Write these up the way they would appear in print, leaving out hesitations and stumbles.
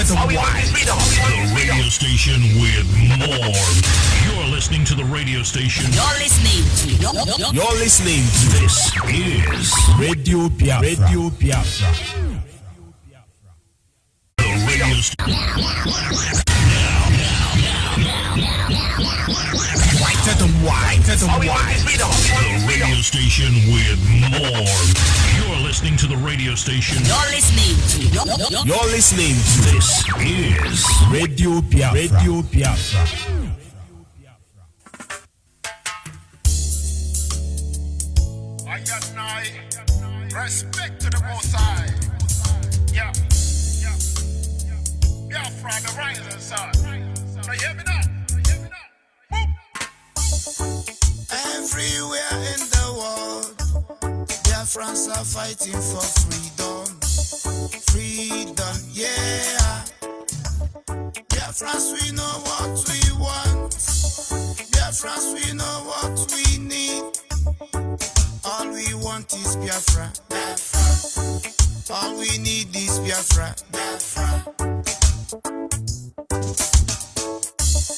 The radio station with more. You're listening to the radio station. You're listening to. This is Radio Biafra. Radio Biafra. The radio station. The radio station with more. You're listening to the radio station. You're listening to. This is Radio Biafra. Radio Biafra. Respect to the Most High. Yeah. Biafra, the rising sun. Now you hear me now? Everywhere in the world, Biafrans are fighting for freedom. Freedom, yeah. Biafrans, we know what we want. Biafrans, we know what we need. All we want is Biafra. All we need is Biafra.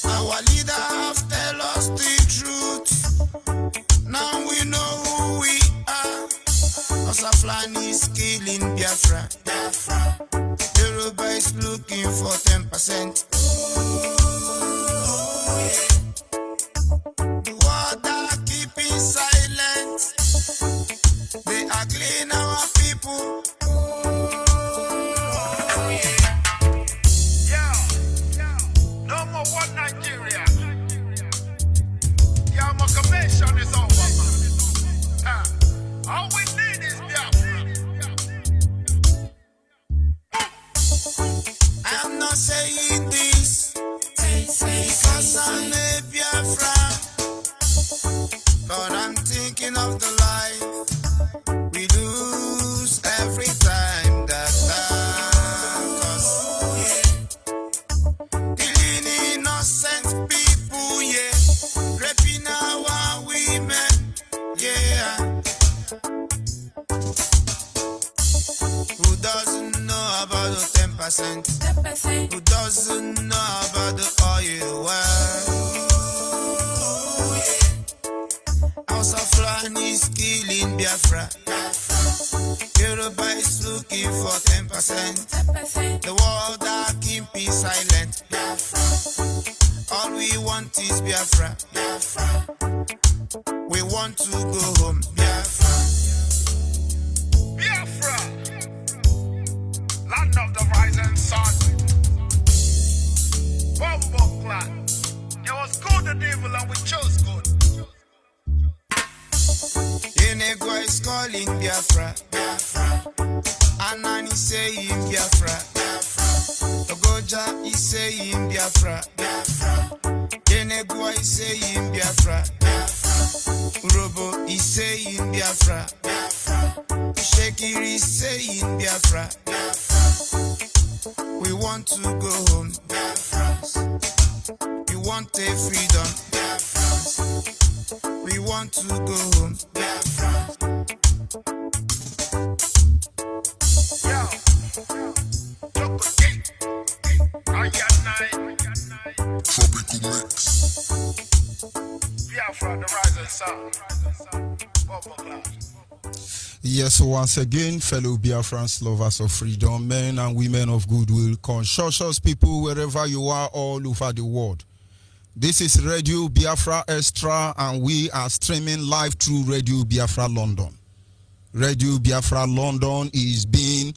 Our leader have tell us the truth. Now we know who we are. Osaflan is killing Biafra. Yoruba is looking for 10%. The world are keeping silent. They are cleaning our people. No more one Nigeria. The amalgamation is over, man. All we need is Biafra. I'm not saying this because I'm a Biafra, but I'm thinking of the life we lose every time that cause killing innocent people, yeah, raping our women, yeah. Who doesn't know about the 10%? Who doesn't know about the oil well? House of Flan is killing Biafra. Yoruba is looking for 10%. The world are keeping silent. All we want is Biafra. We want to go home. Biafra. Biafra. Land of the rising sun. Bumbo clan. It was good and evil and we chose good. Yenegwa is calling Biafra. Anani saying Biafra. Ogoja is saying Biafra. Yenegwa is saying Biafra. Urobo is saying Biafra. Shekiri is saying Biafra. We want to go home. We want a freedom. We want to go home. Tropical mix. Biafra, the rising sun. Bumbo clan. Yes, once again, fellow Biafrans, lovers of freedom, men and women of goodwill, conscious people wherever you are all over the world. This is Radio Biafra Extra, and we are streaming live through Radio Biafra London. Radio Biafra London is being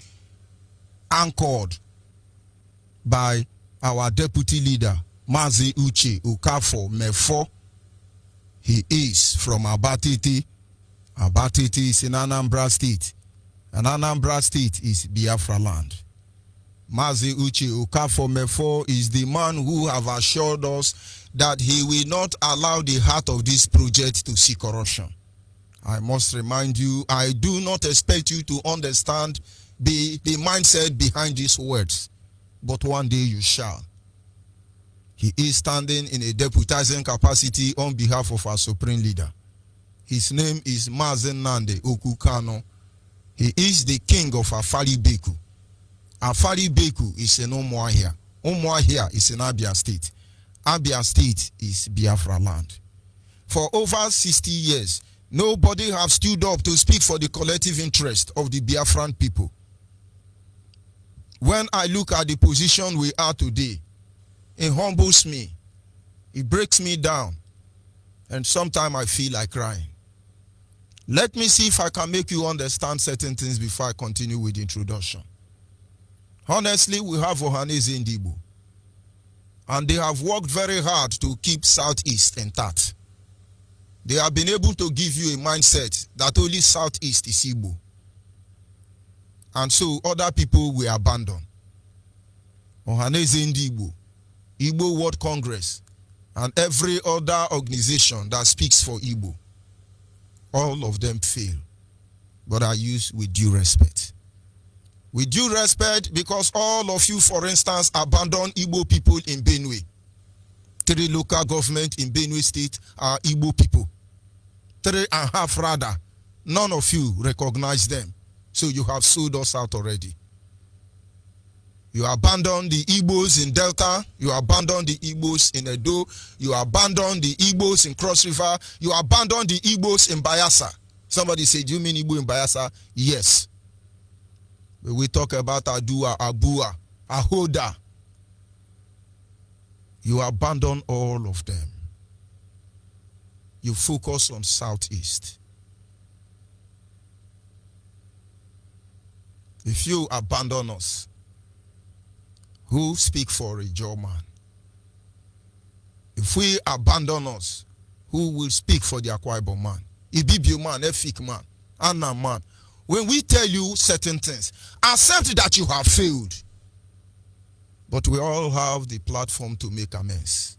anchored by our deputy leader, Mazi Uche Ukafo Mefo. He is from Abatiti. Abatiti is in Anambra State, and Anambra State is Biafra land. Mazi Uche Ukafo Mefo is the man who have assured us that he will not allow the heart of this project to see corruption. I must remind you, I do not expect you to understand the mindset behind these words, but one day you shall. He is standing in a deputizing capacity on behalf of our supreme leader. His name is Mazen Nande Okukano. He is the king of Afari Beku. Afari Beku is in Umuahia. Umuahia is in Abia State. Abia State is Biafra land. For over 60 years, nobody have stood up to speak for the collective interest of the Biafran people. When I look at the position we are today, it humbles me. It breaks me down. And sometimes I feel like crying. Let me see if I can make you understand certain things before I continue with the introduction. Honestly, we have Ohaneze Ndigbo. And they have worked very hard to keep Southeast intact. They have been able to give you a mindset that only Southeast is Igbo. And so other people will abandon. Ohaneze Ndigbo, Igbo World Congress, and every other organization that speaks for Igbo, all of them fail. But I use with due respect. With due respect, because all of you, for instance, abandon Igbo people in Benue. 3 local government in Benue State are Igbo people. 3.5 rather. None of you recognize them. So you have sold us out already. You abandon the Igbos in Delta. You abandon the Igbos in Edo. You abandon the Igbos in Cross River. You abandon the Igbos in Bayelsa. Somebody said, do you mean Igbo in Bayelsa? Yes. We talk about Adua, Abua, Ahoda. You abandon all of them. You focus on Southeast. If you abandon us, who speak for a German? If we abandon us, who will speak for the Akwa Ibom man? Ibibio man, Efik man, Anna man. When we tell you certain things, accept that you have failed. But we all have the platform to make amends.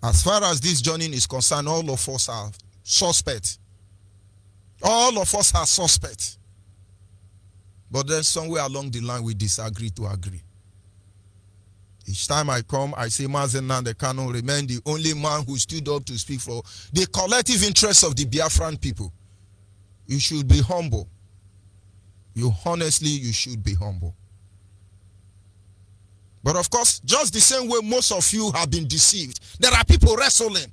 As far as this journey is concerned, all of us are suspect. All of us are suspect. But then somewhere along the line, we disagree to agree. Each time I come, I say, Mazen Nnamdi Kanu remain the only man who stood up to speak for the collective interests of the Biafran people. You should be humble. You should be humble. But of course, just the same way most of you have been deceived, there are people wrestling.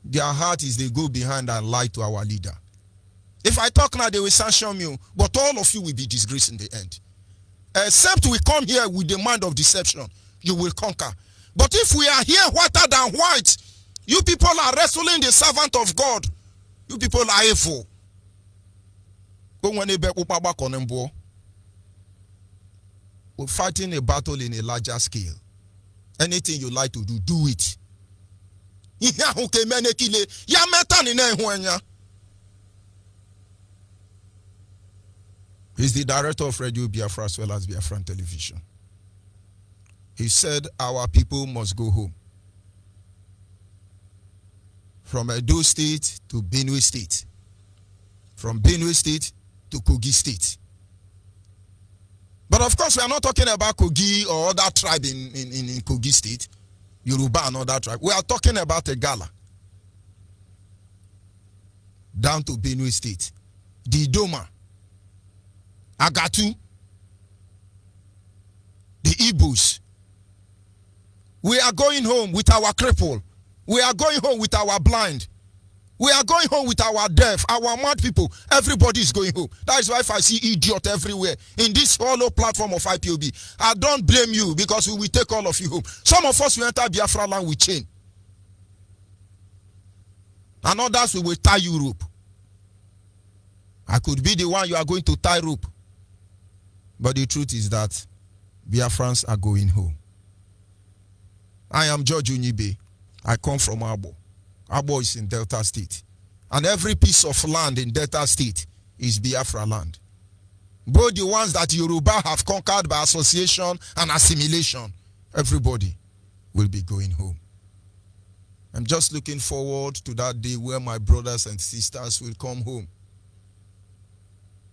Their heart is they go behind and lie to our leader. If I talk now, they will sanction me, but all of you will be disgraced in the end. Except we come here with the mind of deception, you will conquer. But if we are here whiter than white, you people are wrestling the servant of God. You people are evil. We're fighting a battle in a larger scale. Anything you like to do, do it. He's the director of Radio Biafra as well as Biafran Television. He said our people must go home. From Edo State to Benue State. From Benue State to Kogi State. But of course, we are not talking about Kogi or other tribe in Kogi State. Yoruba and other tribe. We are talking about a Gala. Down to Benue State. The Idoma. Agatu. The Igbos. We are going home with our cripple. We are going home with our blind. We are going home with our deaf, our mad people. Everybody is going home. That is why if I see idiot everywhere in this hollow platform of IPOB, I don't blame you because we will take all of you home. Some of us will enter Biafra land with chain. And others we will tie you rope. I could be the one you are going to tie rope. But the truth is that Biafrans are going home. I am George Onyibe. I come from Abo. Abo is in Delta State. And every piece of land in Delta State is Biafra land. Both the ones that Yoruba have conquered by association and assimilation, everybody will be going home. I'm just looking forward to that day where my brothers and sisters will come home.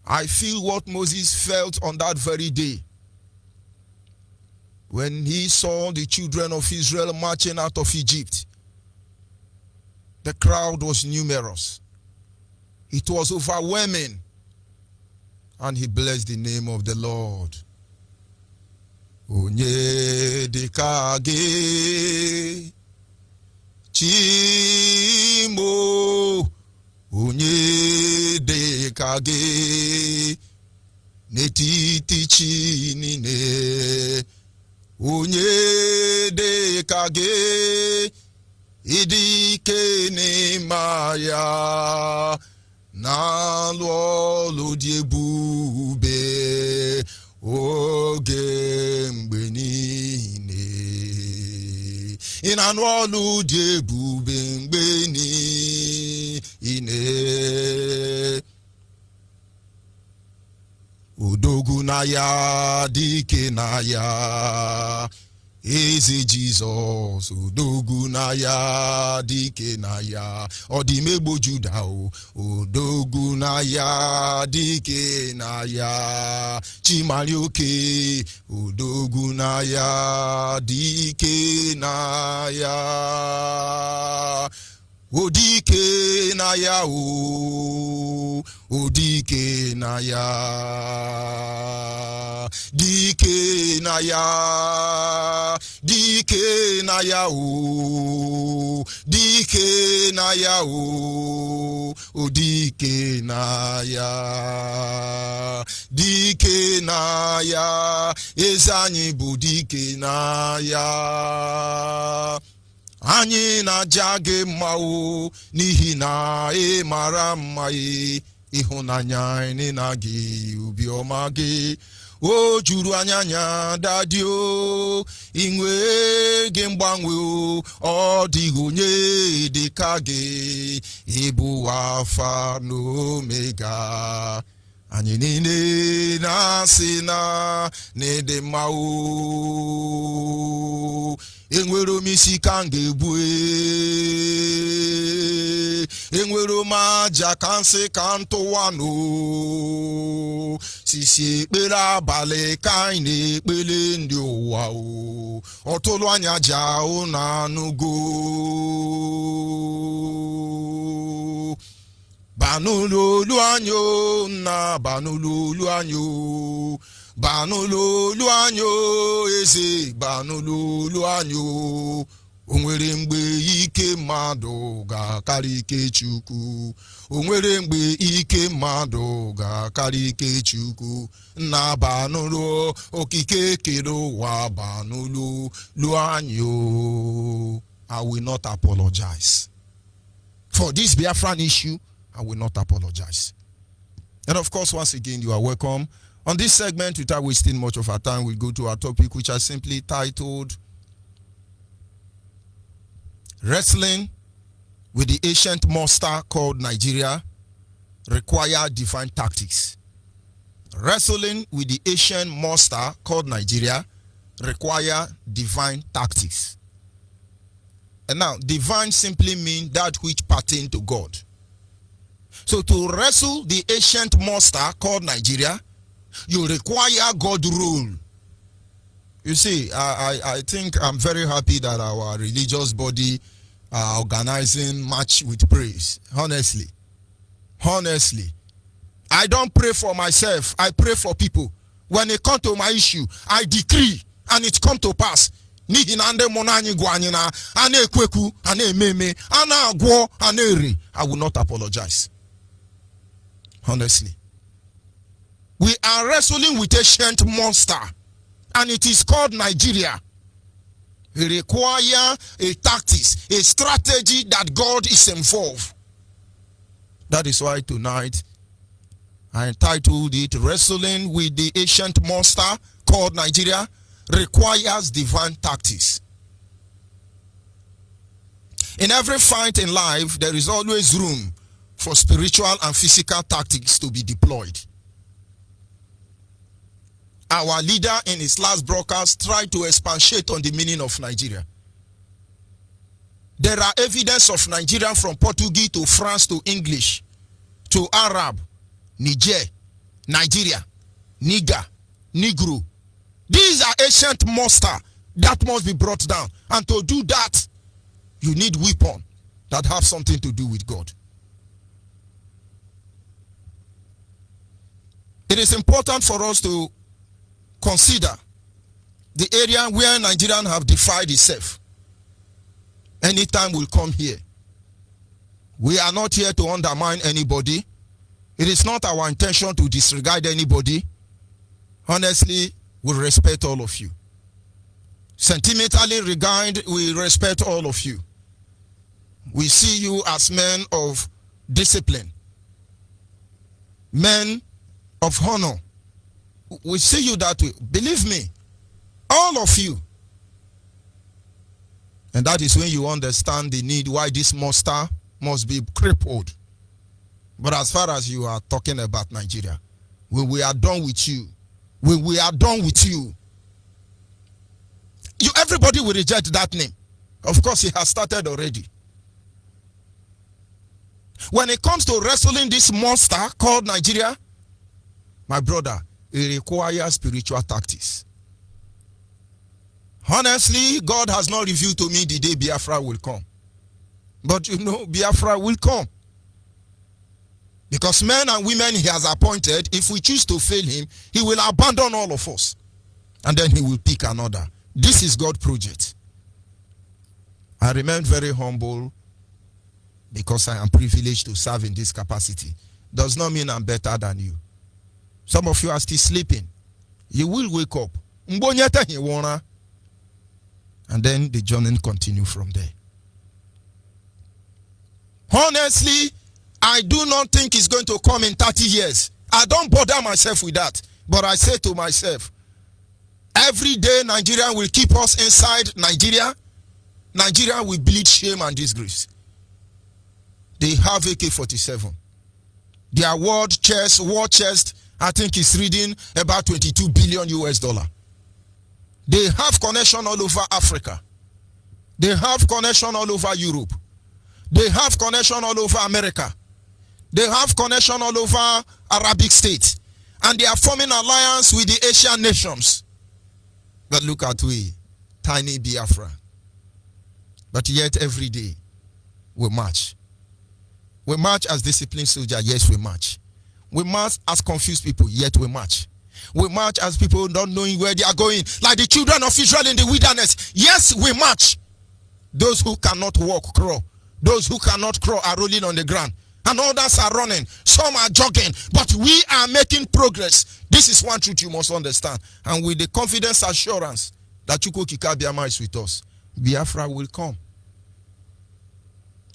I feel what Moses felt on that very day when he saw the children of Israel marching out of Egypt. The crowd was numerous. It was overwhelming. And he blessed the name of the Lord. Onye dịka gị, Chimo, onye dịka gị, n'etiti chi niile. Onye dịka gị, ịdị ike n'ịma ya, na-alụ ọlụ dị ebube oge mgbe niile. Ị na-alụ ọlụ dị ebube mgbe niile. Odogwu na ya, dike na ya, Eze Jizọs. Odogwu na ya, dike na ya, ọdịmegbo Juda o. Odogwu na ya, dike na ya, Chimari oke. Odogwu na ya, dike na ya, odike na ya o. Odike na ya, dike na ya, dike na ya o. Dike na ya o. Odike na ya, dike na ya, eze anyị bụ dike na ya. Anyị na-aja gị mma o, n'ihi na ị mara mma, ịhụnanya anyị na gị, obiọma gị o juru anya dadi o. Inwe gị mgbanwe o, ọ dịghị onye dịka gị, ịbụ Alfa na Omega. Anyị niile na-asị na n'ịdị mma o. Enwere m isi ka m ga-ebu, enwere m aja ka nsị ka ntụwa no. Sisi ekpere abalị ka anyị na-ekpele ndị ụwa o. Ọtụlụ anya ja ụnụ anụgo. Banulolu anyo na banulolu anyo, banulolu anyo eze, banulolu anyo. Onwere mgbe ike mmadụ ga-akarị ike Chukwu. Onwere mgbe ike mmadụ ga-akarị ike Chukwu. Na banulu okike kere ụwa, banulolu anyo. I will not apologize for this Biafran issue. I will not apologize. And of course, once again, you are welcome. On this segment, without wasting much of our time, we'll go to our topic, which are simply titled Wrestling with the Ancient Monster Called Nigeria Require Divine Tactics. Wrestling with the Ancient Monster Called Nigeria Require Divine Tactics. And now, divine simply means that which pertains to God. So to wrestle the ancient monster called Nigeria, you require God rule. You see, I think I'm very happy that our religious body are organizing March with Praise. Honestly. I don't pray for myself. I pray for people. When it comes to my issue, I decree and it comes to pass. I will not apologize. Honestly, we are wrestling with ancient monster, and it is called Nigeria. It requires a tactics, a strategy that God is involved. That is why tonight I entitled it Wrestling with the Ancient Monster Called Nigeria Requires Divine Tactics. In every fight in life, there is always room for spiritual and physical tactics to be deployed. Our leader in his last broadcast tried to expatiate on the meaning of Nigeria. There are evidence of Nigeria from Portuguese to France to English to Arab, Niger, Nigeria, Niger, Negro. These are ancient monsters that must be brought down. And to do that, you need weapons that have something to do with God. It is important for us to consider the area where Nigerians have defied itself. Anytime we'll come here. We are not here to undermine anybody. It is not our intention to disregard anybody. Honestly, we respect all of you. Sentimentally we respect all of you. We see you as men of discipline, men of honor. We see you that way. Believe me, all of you. And that is when you understand the need why this monster must be crippled. But as far as you are talking about Nigeria, when we are done with you, everybody will reject that name. Of course, it has started already. When it comes to wrestling this monster called Nigeria, my brother, it requires spiritual tactics. Honestly, God has not revealed to me the day Biafra will come. But you know, Biafra will come. Because men and women he has appointed, if we choose to fail him, he will abandon all of us. And then he will pick another. This is God's project. I remain very humble because I am privileged to serve in this capacity. Does not mean I'm better than you. Some of you are still sleeping. You will wake up. And then the journey continue from there. Honestly, I do not think it's going to come in 30 years. I don't bother myself with that. But I say to myself, every day Nigeria will keep us inside Nigeria. Nigeria will bleed shame and disgrace. They have AK-47. Their war chest, I think is reading about 22 billion US dollar. They have connection all over Africa. They have connection all over Europe. They have connection all over America. They have connection all over Arabic states. And they are forming alliance with the Asian nations. But look at we, tiny Biafra. But yet every day, we march. We march as disciplined soldiers, yes we march. We march as confused people, yet we march. We march as people not knowing where they are going. Like the children of Israel in the wilderness. Yes, we march. Those who cannot walk, crawl. Those who cannot crawl are rolling on the ground. And others are running. Some are jogging. But we are making progress. This is one truth you must understand. And with the confidence assurance that Chukwu Kikabiama is with us, Biafra will come.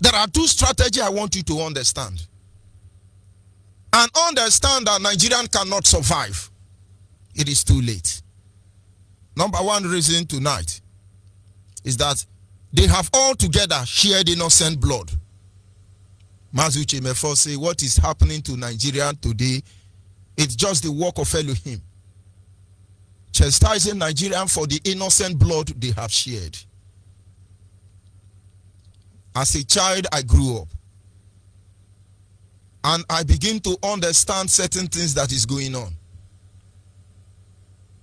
There are two strategies I want you to understand. And understand that Nigerian cannot survive. It is too late. Number one reason tonight is that they have all together shared innocent blood. Mazuchi Mefo say what is happening to Nigeria today, it's just the work of Elohim. Chastising Nigerian for the innocent blood they have shared. As a child, I grew up. And I begin to understand certain things that is going on.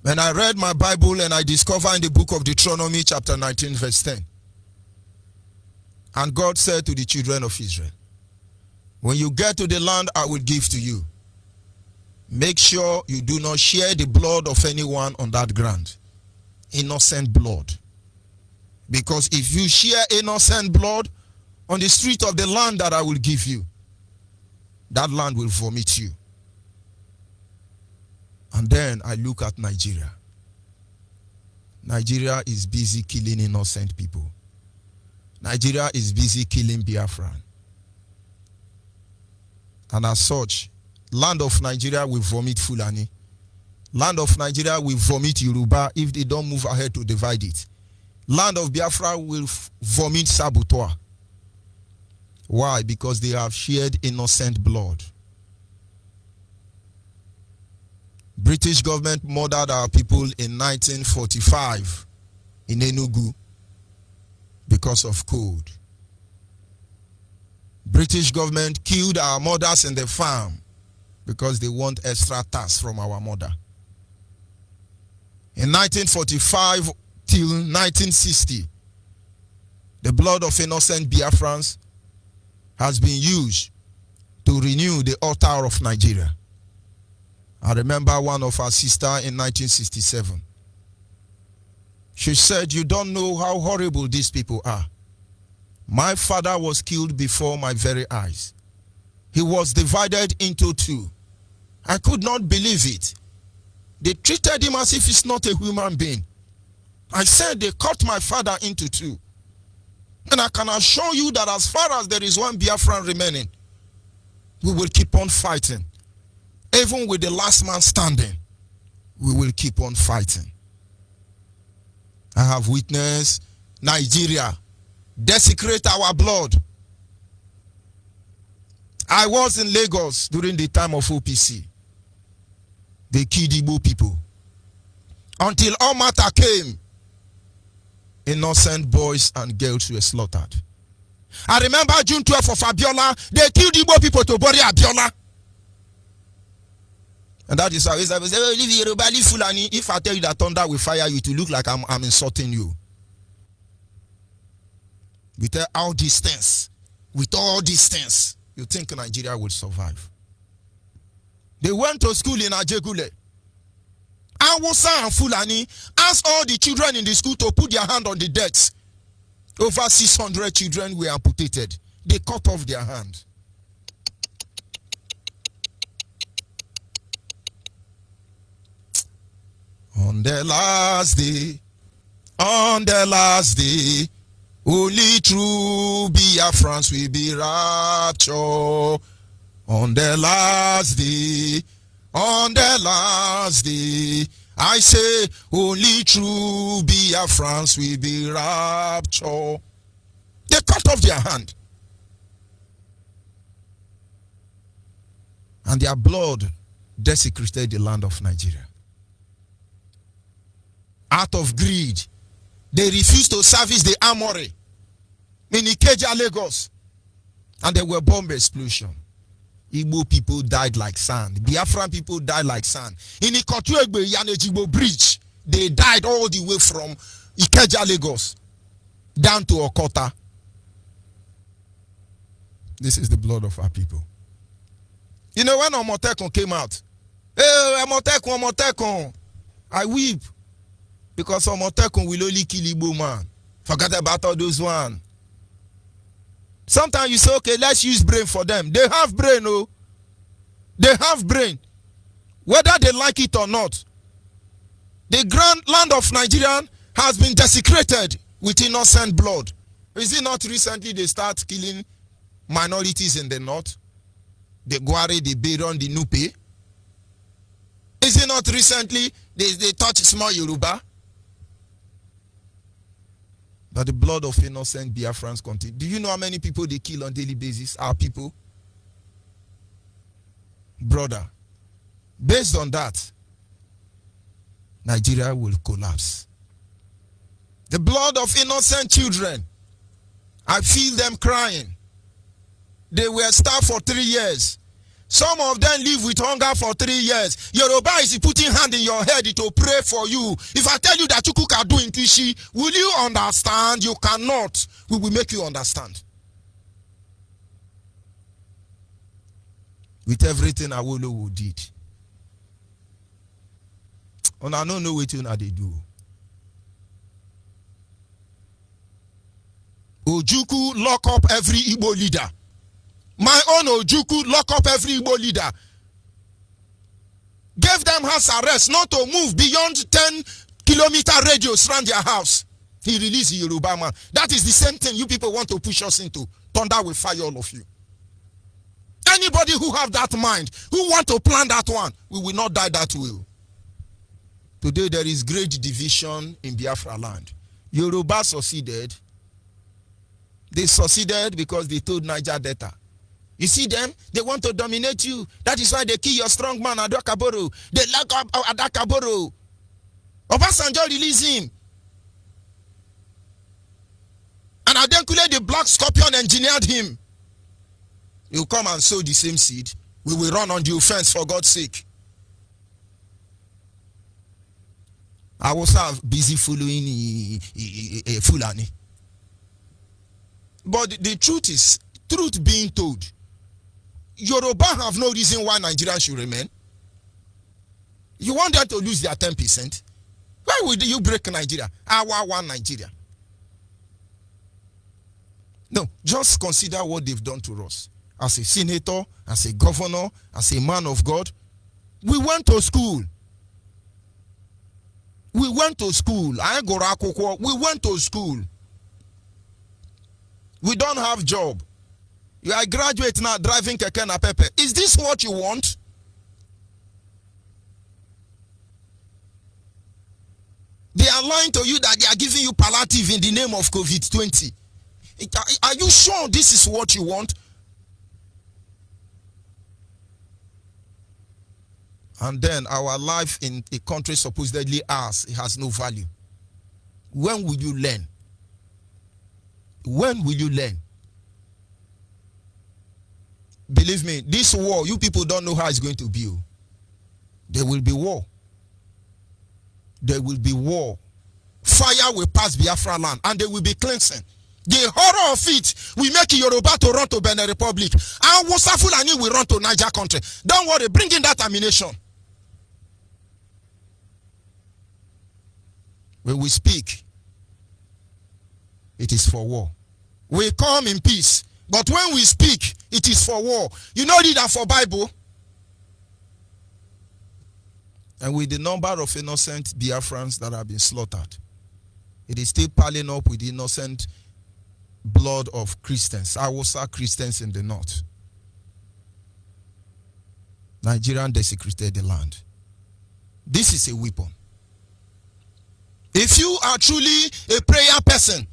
When I read my Bible and I discover in the book of Deuteronomy chapter 19 verse 10. And God said to the children of Israel, when you get to the land I will give to you, make sure you do not share the blood of anyone on that ground. Innocent blood. Because if you share innocent blood on the street of the land that I will give you, that land will vomit you. And then I look at Nigeria. Nigeria is busy killing innocent people. Nigeria is busy killing Biafra. And as such, land of Nigeria will vomit Fulani. Land of Nigeria will vomit Yoruba if they don't move ahead to divide it. Land of Biafra will vomit Sabutoa. Why? Because they have shared innocent blood. British government murdered our people in 1945 in Enugu because of code. British government killed our mothers in the farm because they want extra tax from our mother. In 1945 till 1960, the blood of innocent Biafrans has been used to renew the altar of Nigeria. I remember one of our sisters in 1967. She said, "You don't know how horrible these people are. My father was killed before my very eyes. He was divided into two. I could not believe it. They treated him as if he's not a human being. I said they cut my father into two. And I can assure you that as far as there is one Biafran remaining, we will keep on fighting. Even with the last man standing, we will keep on fighting." I have witnessed Nigeria desecrate our blood. I was in Lagos during the time of OPC. They killed Igbo people. Until all matter came, innocent boys and girls were slaughtered. I remember June 12th of Abiola, they killed Igbo people to bury Abiola. And that is how it's like, if I tell you that thunder will fire you, to look like I'm insulting you. With all these things, you think Nigeria will survive? They went to school in Ajegule. Awusa and Fulani asked all the children in the school to put their hand on the decks. Over 600 children were amputated. They cut off their hand. On the last day, only true Biafrans will be raptured. On the last day, I say, only true Biafrans will be raptured. They cut off their hand. And their blood desecrated the land of Nigeria. Out of greed, they refused to service the armory in Ikeja, Lagos. And there were bomb explosions. Igbo people died like sand. Biafran people died like sand. In Ikotuegbe Yanejigbo Bridge, they died all the way from Ikeja, Lagos, down to Okota. This is the blood of our people. You know, when Omotekun came out, hey, Omotekun, I weep. Because Omotekun will only kill Igbo man. Forget about all those one. Sometimes you say, okay, let's use brain for them. They have brain, oh. They have brain. Whether they like it or not. The grand land of Nigeria has been desecrated with innocent blood. Is it not recently they start killing minorities in the north? The Gwari, the Beron, the Nupe. Is it not recently they touch small Yoruba? That the blood of innocent Biafrans continue. Do you know how many people they kill on a daily basis? Our people. Brother, based on that, Nigeria will collapse. The blood of innocent children, I feel them crying. They were starved for 3 years. Some of them live with hunger for 3 years. Yoruba is putting hand in your head to pray for you. If I tell you that you can do in Kishi, will you understand? You cannot. We will make you understand. With everything Awolowo did. And I don't know what they do. Ojukwu lock up every Igbo leader. My own Ojukwu lock up every Igbo leader. Gave them house arrest not to move beyond 10-kilometer radius around their house. He released the Yoruba man. That is the same thing you people want to push us into. Thunder will fire all of you. Anybody who have that mind, who want to plan that one, we will not die that way. Today there is great division in Biafra land. Yoruba succeeded. They succeeded because they told Niger Delta. You see them? They want to dominate you. That is why they kill your strong man, Adakaboro. They lock up Adakaboro. Obasanjo release him. And Adenkule, the black scorpion, engineered him. You come and sow the same seed. We will run on the offense for God's sake. I was busy following Fulani. But the truth being told, Yoruba have no reason why Nigeria should remain. You want them to lose their 10%? Why would you break Nigeria? Our one Nigeria. No, just consider what they've done to us. As a senator, as a governor, as a man of God, we went to school. We went to school. We went to school. We don't have job. You are a graduate now driving keke na pepe. Is this what you want? They are lying to you that they are giving you palliative in the name of COVID-20. Are you sure this is what you want? And then our life in a country supposedly ours, it has no value. When will you learn? When will you learn? Believe me, this war, you people don't know how it's going to be. There will be war. There will be war. Fire will pass Biafra land and they will be cleansing. The horror of it will make Yoruba to run to Benin Republic. And Wosa Fulani will run to Niger country. Don't worry, bring in that ammunition. When we speak, it is for war. We come in peace. But when we speak, it is for war. You know that for Bible? And with the number of innocent Biafrans that have been slaughtered, it is still piling up with the innocent blood of Christians, Awusa Christians in the north. Nigerian desecrated the land. This is a weapon. If you are truly a prayer person,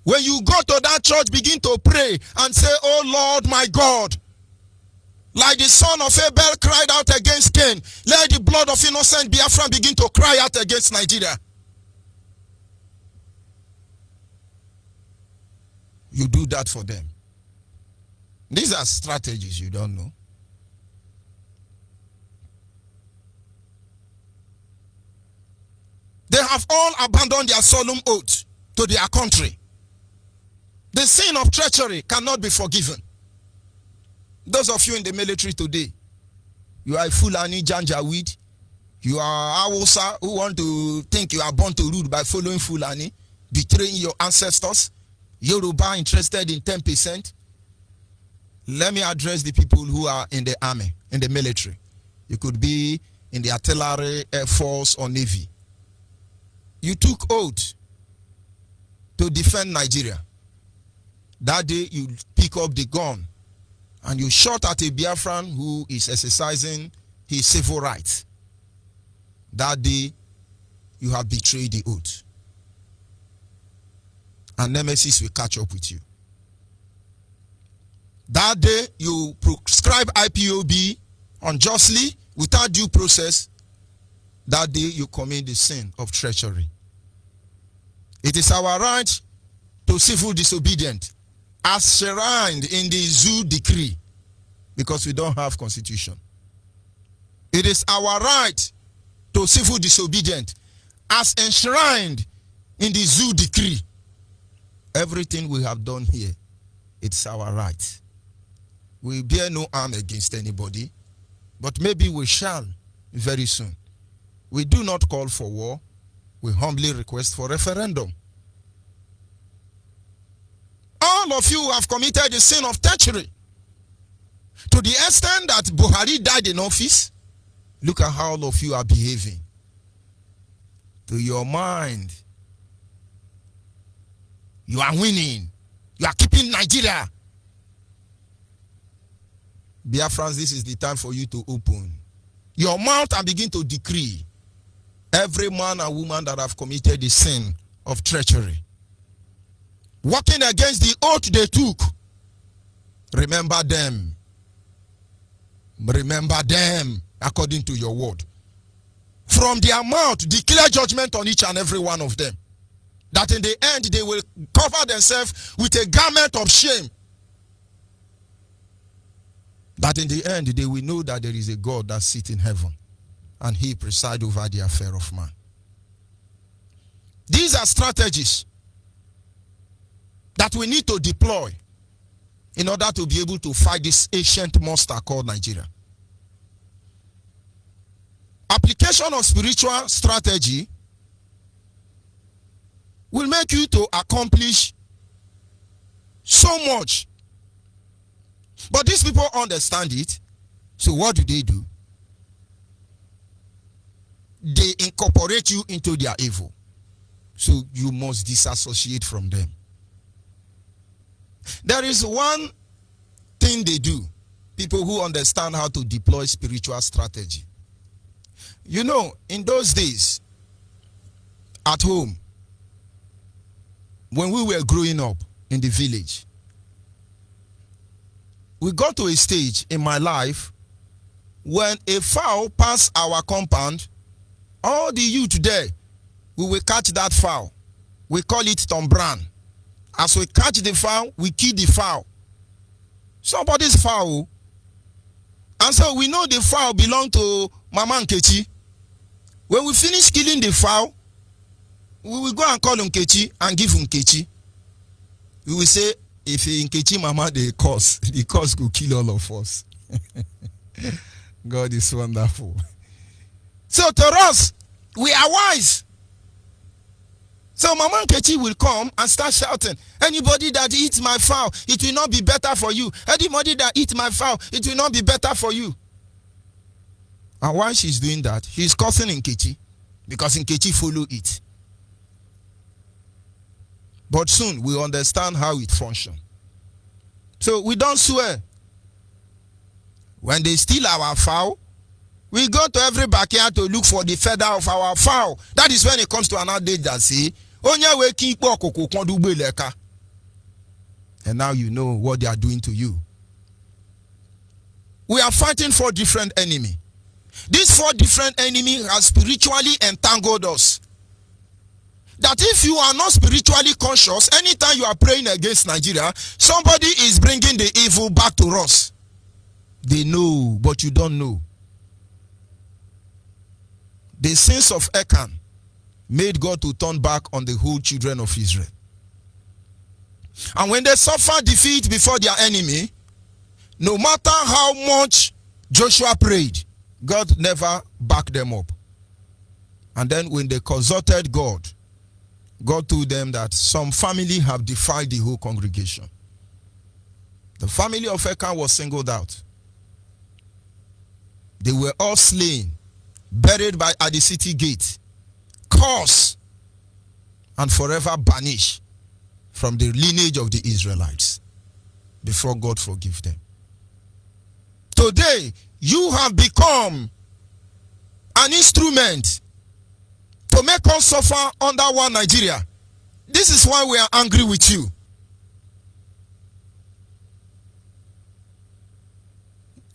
when you go to that church, begin to pray and say, "Oh Lord, my God," like the son of Abel cried out against Cain, let the blood of innocent Biafra begin to cry out against Nigeria. You do that for them. These are strategies you don't know. They have all abandoned their solemn oath to their country. The sin of treachery cannot be forgiven. Those of you in the military today, you are a Fulani Janjaweed, you are Awusa who want to think you are born to rule by following Fulani, betraying your ancestors. Yoruba interested in 10%. Let me address the people who are in the army, in the military. You could be in the artillery, air force, or navy. You took oath to defend Nigeria. That day you pick up the gun and you shot at a Biafran who is exercising his civil rights. That day you have betrayed the oath. And nemesis will catch up with you. That day you prescribe IPOB unjustly without due process. That day you commit the sin of treachery. It is our right to civil disobedience as enshrined in the Zoo Decree, because we don't have constitution. It is our right to civil disobedience as enshrined in the Zoo Decree. Everything we have done here, it's our right. We bear no arm against anybody, but maybe we shall very soon. We do not call for war. We humbly request for referendum. All of you have committed the sin of treachery. To the extent that Buhari died in office, look at how all of you are behaving. To your mind, you are winning. You are keeping Nigeria. Biafrans, this is the time for you to open your mouth and begin to decree. Every man and woman that have committed the sin of treachery, working against the oath they took, remember them. Remember them according to your word. From their mouth, declare judgment on each and every one of them. That in the end, they will cover themselves with a garment of shame. That in the end, they will know that there is a God that sits in heaven and he presides over the affair of man. These are strategies that we need to deploy in order to be able to fight this ancient monster called Nigeria. application of spiritual strategy will make you to accomplish so much. But these people understand it. So what do? They incorporate you into their evil. So you must disassociate from them. There is one thing they do. People who understand how to deploy spiritual strategy. You know, in those days, at home, when we were growing up in the village, we got to a stage in my life when a fowl passed our compound, all the youth there, we will catch that fowl. We call it tombran. As we catch the fowl, we kill the fowl. Somebody's fowl. And so we know the fowl belong to Mama Nkechi. When we finish killing the fowl, we will go and call Nkechi and give Nkechi. We will say, if Nkechi Mama the curse will kill all of us. God is wonderful. So to us, we are wise. So Mama Nkechi will come and start shouting, anybody that eats my fowl, it will not be better for you. Anybody that eats my fowl, it will not be better for you. And while she's doing that, she's cursing Nkechi because Nkechi follow it. But soon we understand how it functions. So we don't swear. When they steal our fowl, we go to every backyard to look for the feather of our fowl. That is when it comes to another day that say, and now you know what they are doing to you. We are fighting 4 different enemies. These 4 different enemies have spiritually entangled us. That if you are not spiritually conscious, anytime you are praying against Nigeria, somebody is bringing the evil back to us. They know, but you don't know. The sins of Achan made God to turn back on the whole children of Israel. And when they suffer defeat before their enemy, no matter how much Joshua prayed, God never backed them up. And then when they consulted God, God told them that some family have defiled the whole congregation. The family of Achan was singled out. They were all slain, buried at the city gate, cursed, and forever banished from the lineage of the Israelites before God forgive them. Today, you have become an instrument to make us suffer under one Nigeria. This is why we are angry with you.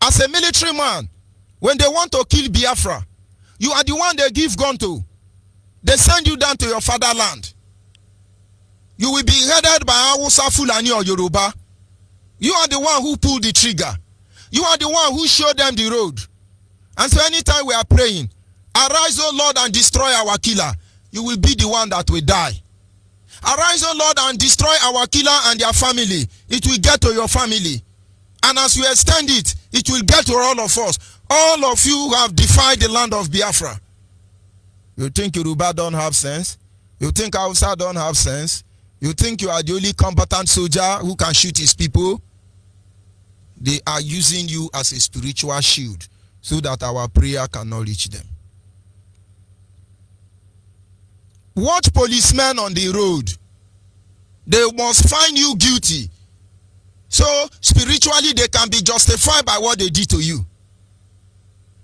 As a military man, when they want to kill Biafra, you are the one they give gun to. They send you down to your fatherland. You will be headed by Hausa, Fulani or Yoruba. You are the one who pulled the trigger. You are the one who showed them the road. And so anytime we are praying, arise, O Lord, and destroy our killer, you will be the one that will die. Arise, O Lord, and destroy our killer and their family. It will get to your family. And as you extend it, it will get to all of us. All of you have defied the land of Biafra. You think Yoruba don't have sense? You think Hausa don't have sense? You think you are the only combatant soldier who can shoot his people? They are using you as a spiritual shield so that our prayer cannot reach them. Watch policemen on the road. They must find you guilty. So spiritually they can be justified by what they did to you.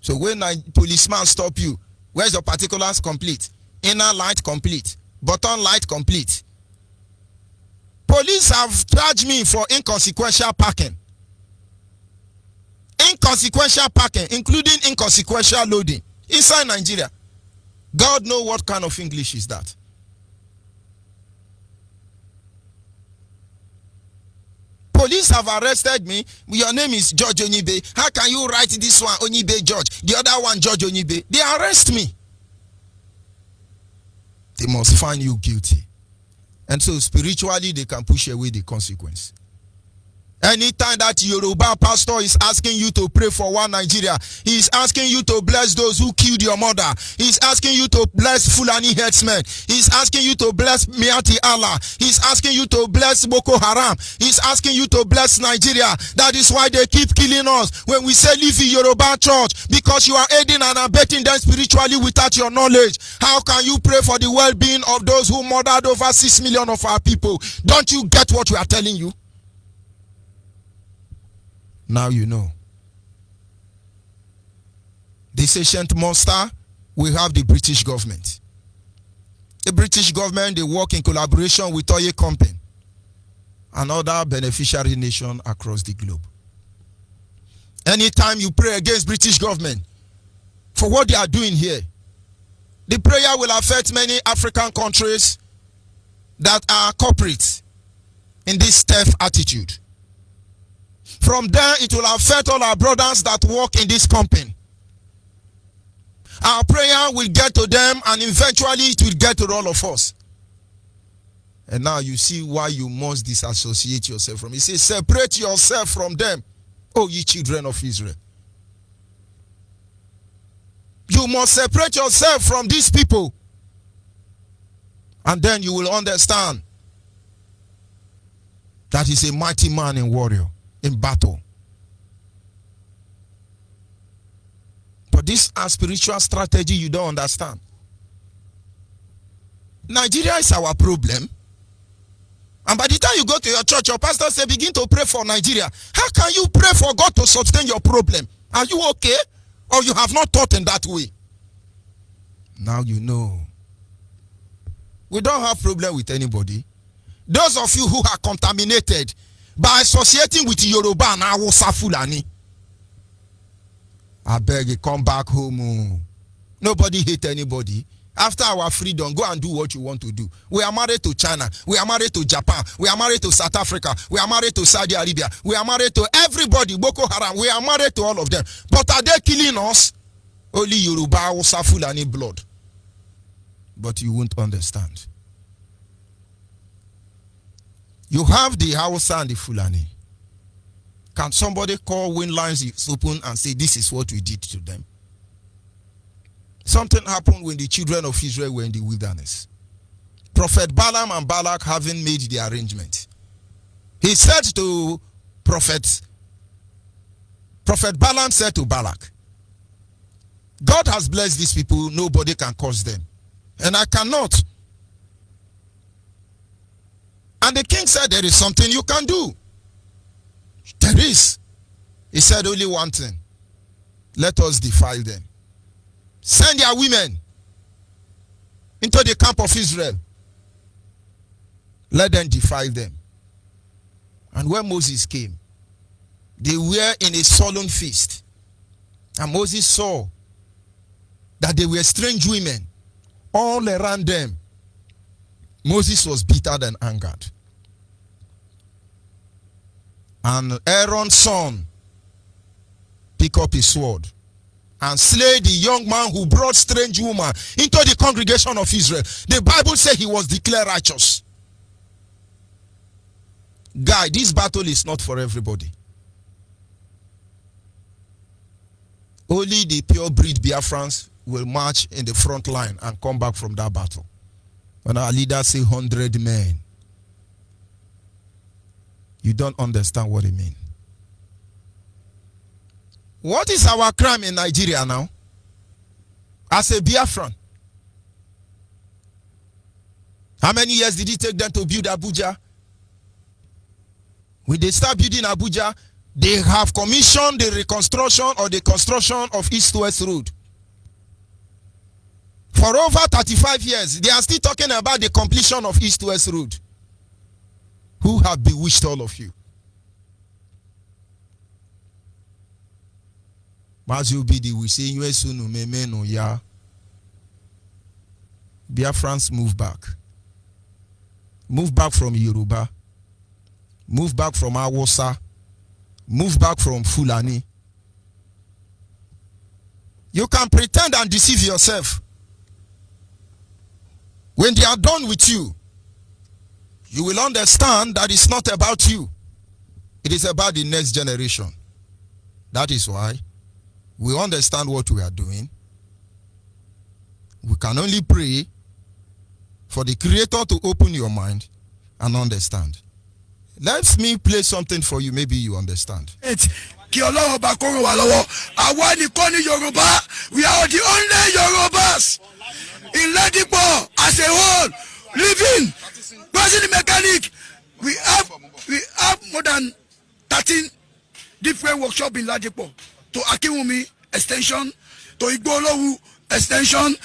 So when a policeman stop you, where's your particulars complete? Inner light complete. Bottom light complete. Police have charged me for inconsequential parking. Inconsequential parking, including inconsequential loading inside Nigeria. God knows what kind of English is that. Police have arrested me. Your name is George Onyibe. How can you write this one Onyibe George? The other one George Onyibe. They arrest me. They must find you guilty. And so spiritually they can push away the consequence. Anytime that Yoruba pastor is asking you to pray for one Nigeria, he is asking you to bless those who killed your mother. He is asking you to bless Fulani headsmen. He is asking you to bless Miati Allah. He is asking you to bless Boko Haram. He is asking you to bless Nigeria. That is why they keep killing us when we say leave the Yoruba church, because you are aiding and abetting them spiritually without your knowledge. How can you pray for the well-being of those who murdered over 6 million of our people? Don't you get what we are telling you? Now you know. This ancient monster, we have the British government. The British government, they work in collaboration with Oye Company and other beneficiary nations across the globe. Anytime you pray against British government for what they are doing here, the prayer will affect many African countries that are corporate in this theft attitude. From there, it will affect all our brothers that work in this company. Our prayer will get to them, and eventually it will get to all of us. And now you see why you must disassociate yourself from it. He says, separate yourself from them, O ye children of Israel. You must separate yourself from these people. And then you will understand that he's a mighty man and warrior in battle. But this a spiritual strategy you don't understand. Nigeria is our problem. And by the time you go to your church, your pastor say, begin to pray for Nigeria. How can you pray for God to sustain your problem? Are you okay? Or you have not thought in that way? Now you know. We don't have problem with anybody. Those of you who are contaminated by associating with Yoruba and Hausa Fulani, I beg you, come back home. Nobody hate anybody. After our freedom, go and do what you want to do. We are married to China. We are married to Japan. We are married to South Africa. We are married to Saudi Arabia. We are married to everybody. Boko Haram. We are married to all of them. But are they killing us? Only Yoruba, Hausa, Fulani blood. But you won't understand. You have the Hausa and the Fulani. Can somebody call when lines is open and say, this is what we did to them? Something happened when the children of Israel were in the wilderness. Prophet Balaam and Balak having made the arrangement. He said to Prophet Balaam said to Balak, God has blessed these people, nobody can curse them. And I cannot. And the king said, there is something you can do. There is. He said only one thing. Let us defile them. Send their women into the camp of Israel. Let them defile them. And when Moses came, they were in a solemn feast. And Moses saw that they were strange women all around them. Moses was bitter and angered. And Aaron's son picked up his sword and slay the young man who brought strange woman into the congregation of Israel. The Bible says he was declared righteous. Guy, this battle is not for everybody. Only the pure breed Biafrans will march in the front line and come back from that battle. When our leaders say 100 men, you don't understand what it means. What is our crime in Nigeria now? As a Biafran. How many years did it take them to build Abuja? When they start building Abuja, they have commissioned the reconstruction or the construction of East-West Road. For over 35 years, they are still talking about the completion of East-West Road. Who have bewitched all of you? Mazubidi, we say, Biafrans move back. Move back from Yoruba. Move back from Hausa. Move back from Fulani. You can pretend and deceive yourself. When they are done with you, you will understand that it's not about you. It is about the next generation. That is why we understand what we are doing. We can only pray for the Creator to open your mind and understand. Let me play something for you, maybe you understand. We are the only Yorubas in Ladipo as a whole living. President mechanic, we have more than 13 different workshops in Ladipo. To Akiwumi extension, to Igbolowu extension,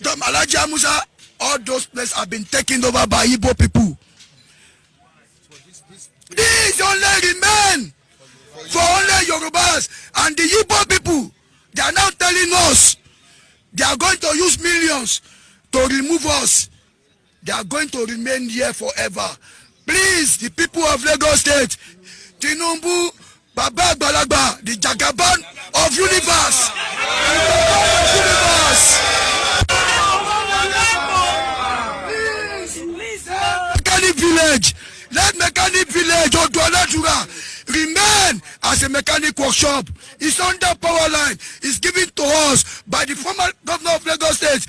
to Malaja Musa, all those places have been taken over by Igbo people. These only remain for only Yorubas and the Igbo people. They are now telling us they are going to use millions to remove us. They are going to remain here forever. Please, the people of Lagos State, Tinubu, Baba Balagba, the Jagaban of universe. Mechanic village. Let mechanic village or Dualatura remain as a mechanic workshop. It's under power line. It's given to us by the former governor of Lagos State,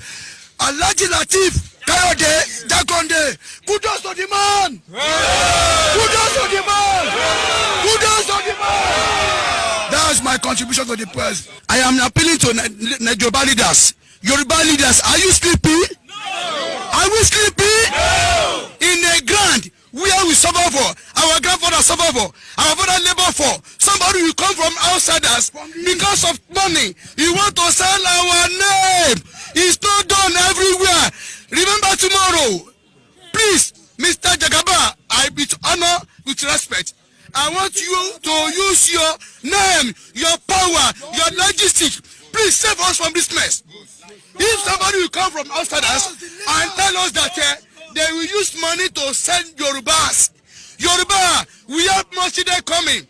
Alhaji Lateef Kayode Jakonde. Kudos to the man. Kudos to the man. Kudos to the man. That's my contribution to the press. I am appealing to Yoruba leaders. Yoruba leaders, are you sleepy? No. Are we sleepy? No. In a grand where we suffer for, our grandfather suffer for, our father labor for, somebody will come from outsiders because of money. You want to sell our name. It's not done everywhere. Remember tomorrow. Please, Mr. Jagaba, I with honor, with respect, I want you to use your name, your power, your logistics. Please save us from this mess. If somebody will come from outsiders and tell us that they will use money to send Yorubas. Yoruba, we have Masjid coming.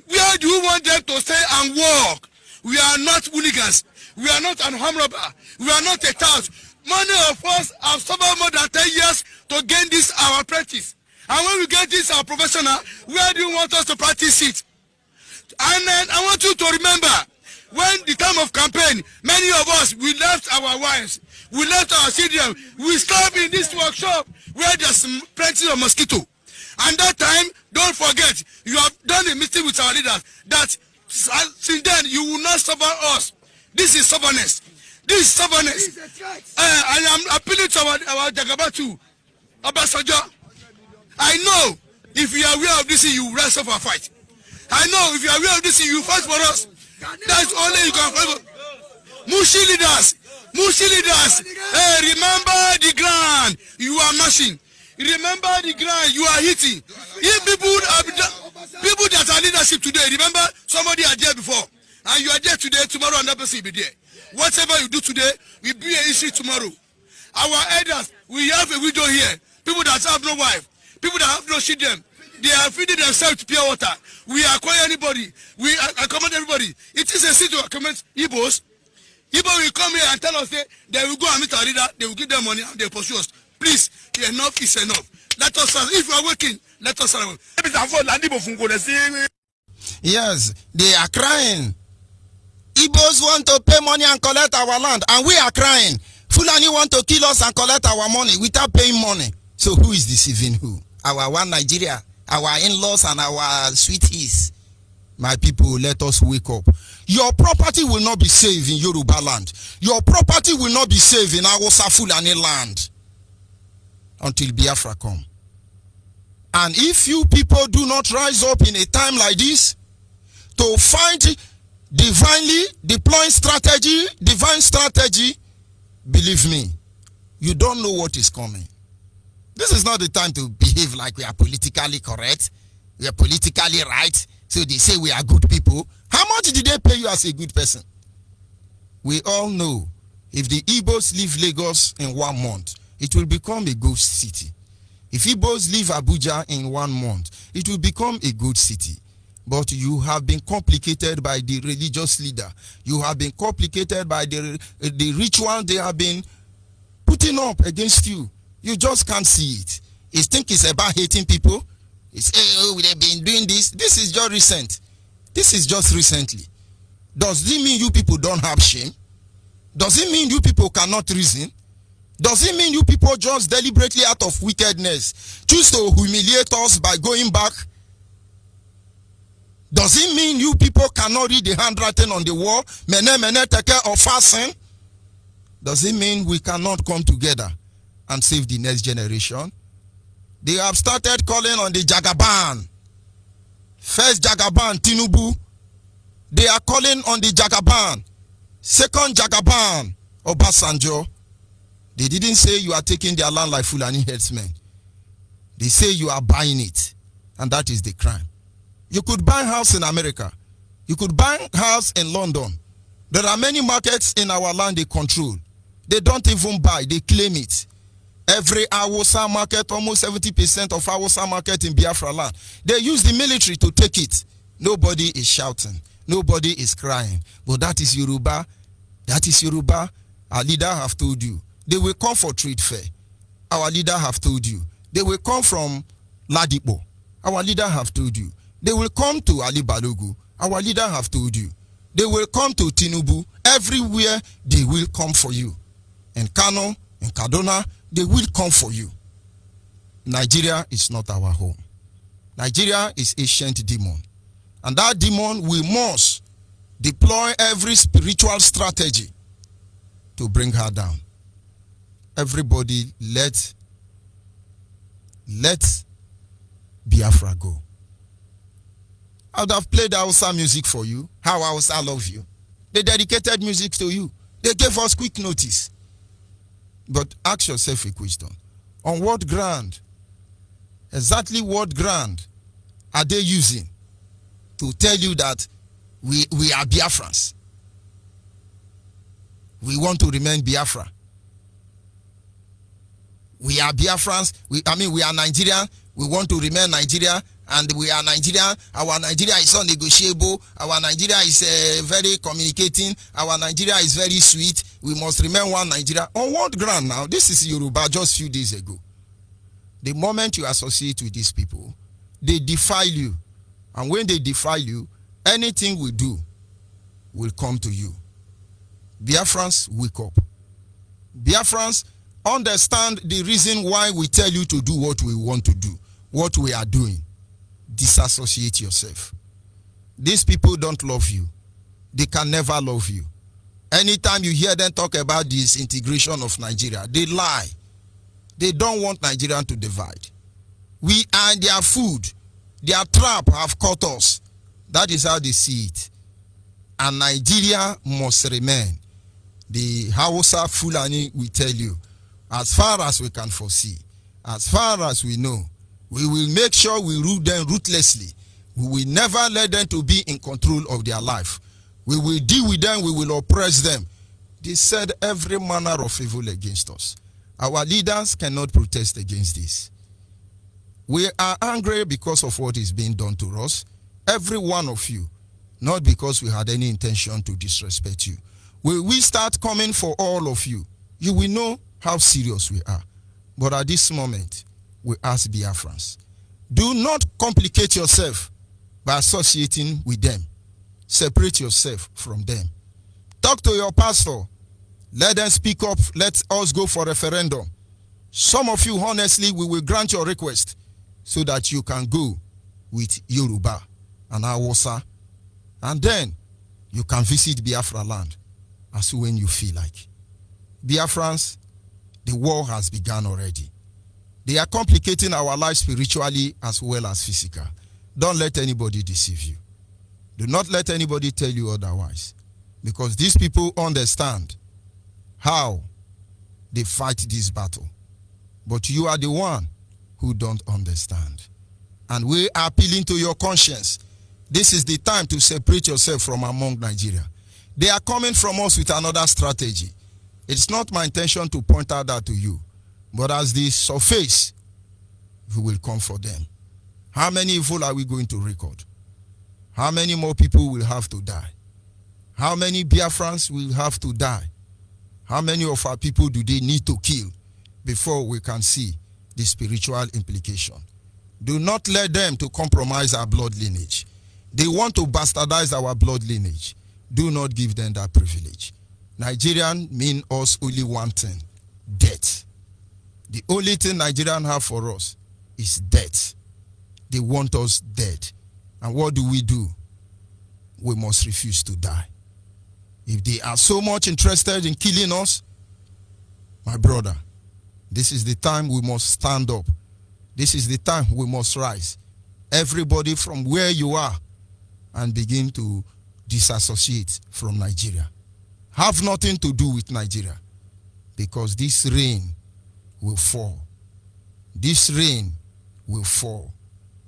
Where do you want them to stay and work? We are not hooligans. We are not an armed robber. We are not a tout. Many of us have suffered more than 10 years to gain this our apprentice. And when we get this our professional, where do you want us to practice it? And then I want you to remember, when the time of campaign, many of us, we left our wives, we left our children, we slept in this workshop where there's plenty of mosquito. And that time, don't forget, you have done a meeting with our leaders that since then you will not suffer us. This is stubbornness. This is stubbornness. I am appealing to our Jagaba too. Obasanjo, I know if you are aware of this, you will rise up and fight. I know if you are aware of this, you will fight for us. That's only you can fight for. Mushi leaders, hey, remember the ground you are mashing. Remember the ground you are hitting. If people that are leadership today, remember somebody are there before, and you are there today, tomorrow another person will be there. Whatever you do today will be an issue tomorrow. Our elders, we have a widow here. People that have no wife, people that have no children, they are feeding themselves to pure water. We acquire anybody. We accommodate everybody. It is a sin to accommodate Igbos. Igbo will come here and tell us they will go and meet our leader, they will give them money and they will pursue us. Please, enough is enough. Let us, if you are working, let us. Yes, they are crying. Igbos want to pay money and collect our land, and we are crying. Fulani want to kill us and collect our money without paying money. So who is deceiving who? Our one Nigeria, our in-laws and our sweeties. My people, let us wake up. Your property will not be safe in Yoruba land. Your property will not be safe in Hausa Fulani land until Biafra come. And if you people do not rise up in a time like this to find divinely deploying strategy, divine strategy, believe me, you don't know what is coming. This is not the time to behave like we are politically correct. We are politically right. So they say we are good people. How much did they pay you as a good person? We all know if the Igbos leave Lagos in 1 month, it will become a ghost city. If Igbos leave Abuja in 1 month, it will become a good city. But you have been complicated by the religious leader. You have been complicated by the ritual they have been putting up against you. You just can't see it. You think it's about hating people? He say, oh, they've been doing this. This is just recent. This is just recently. Does it mean you people don't have shame? Does it mean you people cannot reason? Does it mean you people just deliberately out of wickedness choose to humiliate us by going back? Does it mean you people cannot read the handwriting on the wall? Mene mene teke or fasten? Does it mean we cannot come together and save the next generation? They have started calling on the Jagaban. First Jagaban, Tinubu. They are calling on the Jagaban. Second Jagaban, Obasanjo. They didn't say you are taking their land like Fulani herdsmen. They say you are buying it. And that is the crime. You could buy a house in America. You could buy a house in London. There are many markets in our land they control. They don't even buy, they claim it. Every Hausa market, almost 70% of Hausa market in Biafra land, they use the military to take it. Nobody is shouting. Nobody is crying. But that is Yoruba. That is Yoruba. Our leader have told you. They will come for trade fair. Our leader have told you. They will come from Ladipo. Our leader have told you. They will come to Ali Balogu. Our leader have told you. They will come to Tinubu. Everywhere they will come for you. In Kano, in Kaduna, they will come for you. Nigeria is not our home. Nigeria is ancient demon. And that demon, we must deploy every spiritual strategy to bring her down. Everybody, let Biafra go. I would have played Hausa music for you. How Hausa love you. They dedicated music to you. They gave us quick notice. But ask yourself a question. On what ground, exactly what ground are they using to tell you that we are Biafrans? We want to remain Biafra. We are Biafrans. We are Nigerian. We want to remain Nigeria. And we are Nigerian. Our Nigeria is unnegotiable. Our Nigeria is very communicating. Our Nigeria is very sweet. We must remain one Nigeria. On what ground now? This is Yoruba just few days ago. The moment you associate with these people, they defile you. And when they defile you, anything we do will come to you. Biafrans, wake up. Biafrans, understand the reason why we tell you to do what we want to do, what we are doing. Disassociate yourself. These people don't love you. They can never love you. Anytime you hear them talk about this integration of Nigeria, they lie. They don't want Nigeria to divide. We are their food. Their trap have caught us. That is how they see it. And Nigeria must remain. The Hausa Fulani will tell you, as far as we can foresee, as far as we know, we will make sure we rule them ruthlessly. We will never let them to be in control of their life. We will deal with them, we will oppress them. They said every manner of evil against us. Our leaders cannot protest against this. We are angry because of what is being done to us. Every one of you. Not because we had any intention to disrespect you. When we start coming for all of you, you will know how serious we are. But at this moment, we ask Biafrans, do not complicate yourself by associating with them. Separate yourself from them. Talk to your pastor. Let them speak up. Let us go for referendum. Some of you, honestly, we will grant your request so that you can go with Yoruba and Hausa. And then you can visit Biafra land as when you feel like. Biafrans, the war has begun already. They are complicating our lives spiritually as well as physical. Don't let anybody deceive you. Do not let anybody tell you otherwise. Because these people understand how they fight this battle. But you are the one who don't understand. And we are appealing to your conscience. This is the time to separate yourself from among Nigeria. They are coming from us with another strategy. It's not my intention to point out that to you. But as they surface, we will come for them. How many evil are we going to record? How many more people will have to die? How many Biafrans will have to die? How many of our people do they need to kill before we can see the spiritual implication? Do not let them to compromise our blood lineage. They want to bastardize our blood lineage. Do not give them that privilege. Nigerian mean us only one thing, death. The only thing Nigerian have for us is death. They want us dead. And what do? We must refuse to die. If they are so much interested in killing us, my brother, this is the time we must stand up. This is the time we must rise. Everybody from where you are and begin to disassociate from Nigeria. Have nothing to do with Nigeria because this rain will fall. This rain will fall.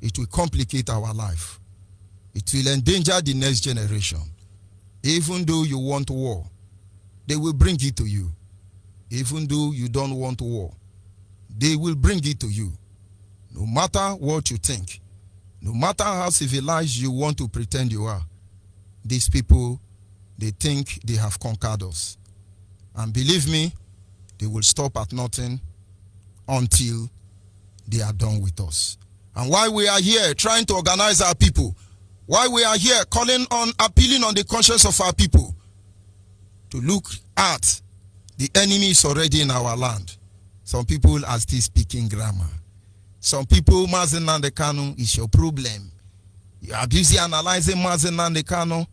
It will complicate our life. It will endanger the next generation. Even though you want war, they will bring it to you. Even though you don't want war, they will bring it to you. No matter what you think, no matter how civilized you want to pretend you are, these people, they think they have conquered us. And believe me, they will stop at nothing until they are done with us. And while we are here trying to organize our people, while we are here appealing on the conscience of our people to look at the enemy is already in our land. Some people are still speaking grammar. Some people, Mazi Nnamdi Kanu is your problem. You are busy analyzing Mazi Nnamdi Kanu.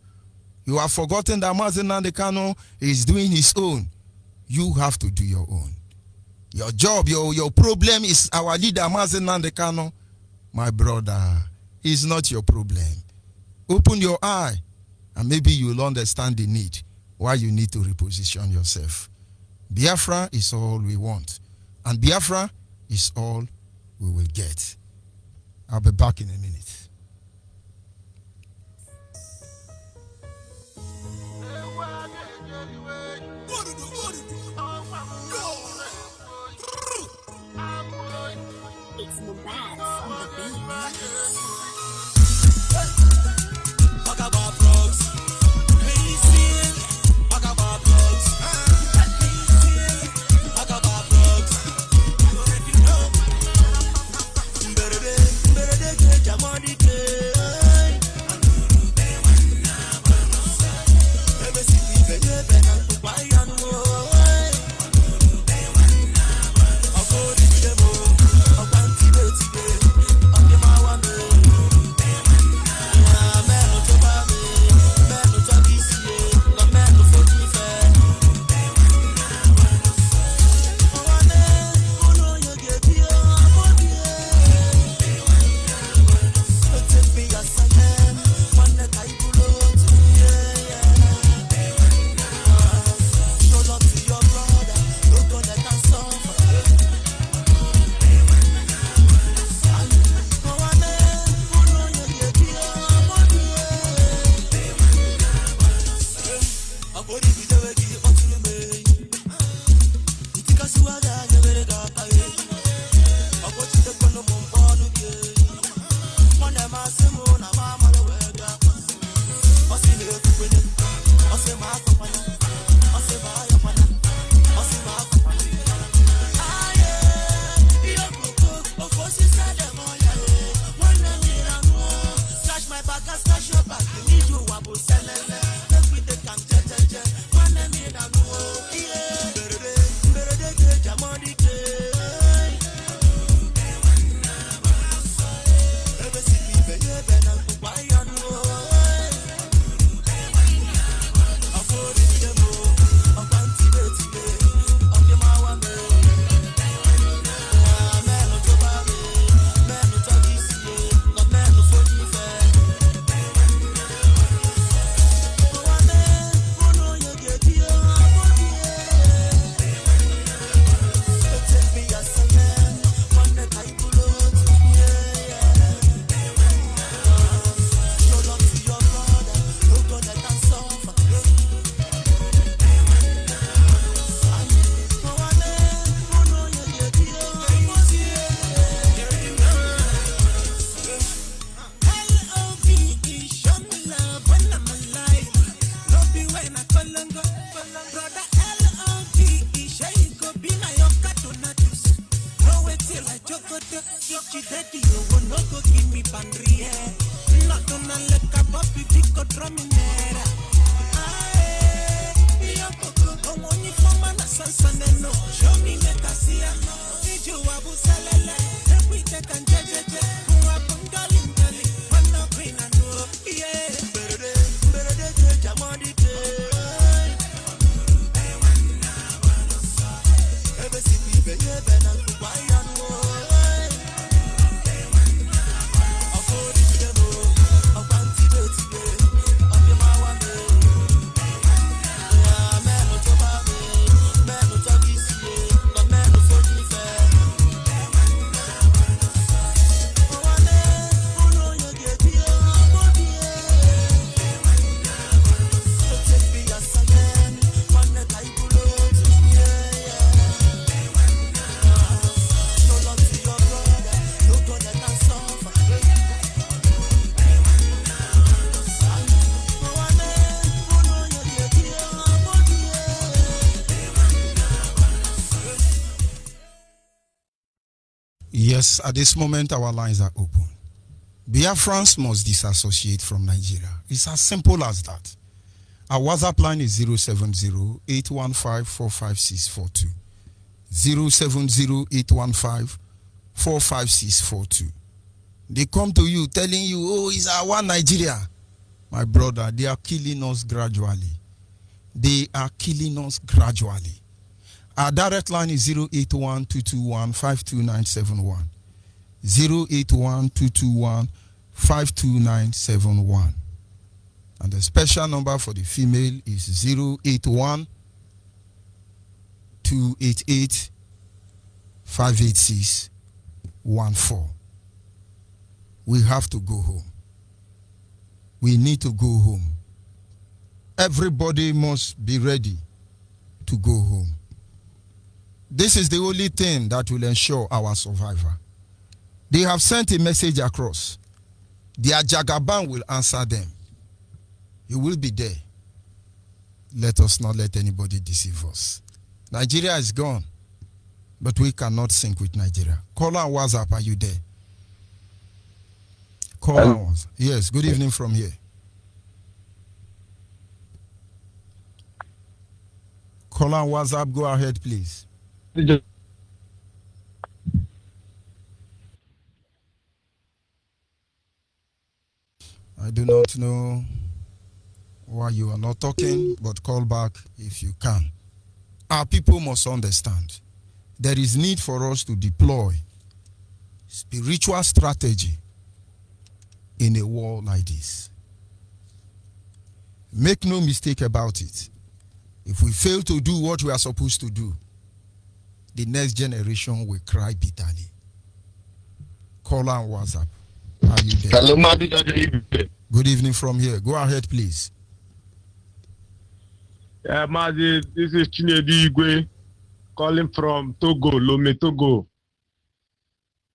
You have forgotten that Mazi Nnamdi Kanu is doing his own. You have to do your own. Your job, your problem is our leader, Mazi Nnamdi Kanu. My brother, is not your problem. Open your eye and maybe you'll understand the need, why you need to reposition yourself. Biafra is all we want. And Biafra is all we will get. I'll be back in a minute. It's the bad on the beat. Daddy, you will not Yes, at this moment our lines are open. Biafrans must disassociate from Nigeria. It's as simple as that. Our WhatsApp line is 070-815-45642. 070-815-45642. They come to you telling you, oh, it's our Nigeria. My brother, they are killing us gradually. They are killing us gradually. Our direct line is 081-221-52971. 081-221-52971. And the special number for the female is 081-288-58614. We have to go home. We need to go home. Everybody must be ready to go home. This is the only thing that will ensure our survival. They have sent a message across. Their Jagaban will answer them. You will be there. Let us not let anybody deceive us. Nigeria is gone, but we cannot sync with Nigeria. Call on WhatsApp, are you there? Call on WhatsApp. Yes, good evening from here. Call on WhatsApp, go ahead, please. I do not know why you are not talking, but call back if you can. Our people must understand there is need for us to deploy spiritual strategy in a war like this. Make no mistake about it. If we fail to do what we are supposed to do, the next generation will cry bitterly. Call on WhatsApp. Are you there? Hello, Madi. Good evening from here. Go ahead, please. Madi, this is Chinedu Igwe calling from Togo, Lome, Togo.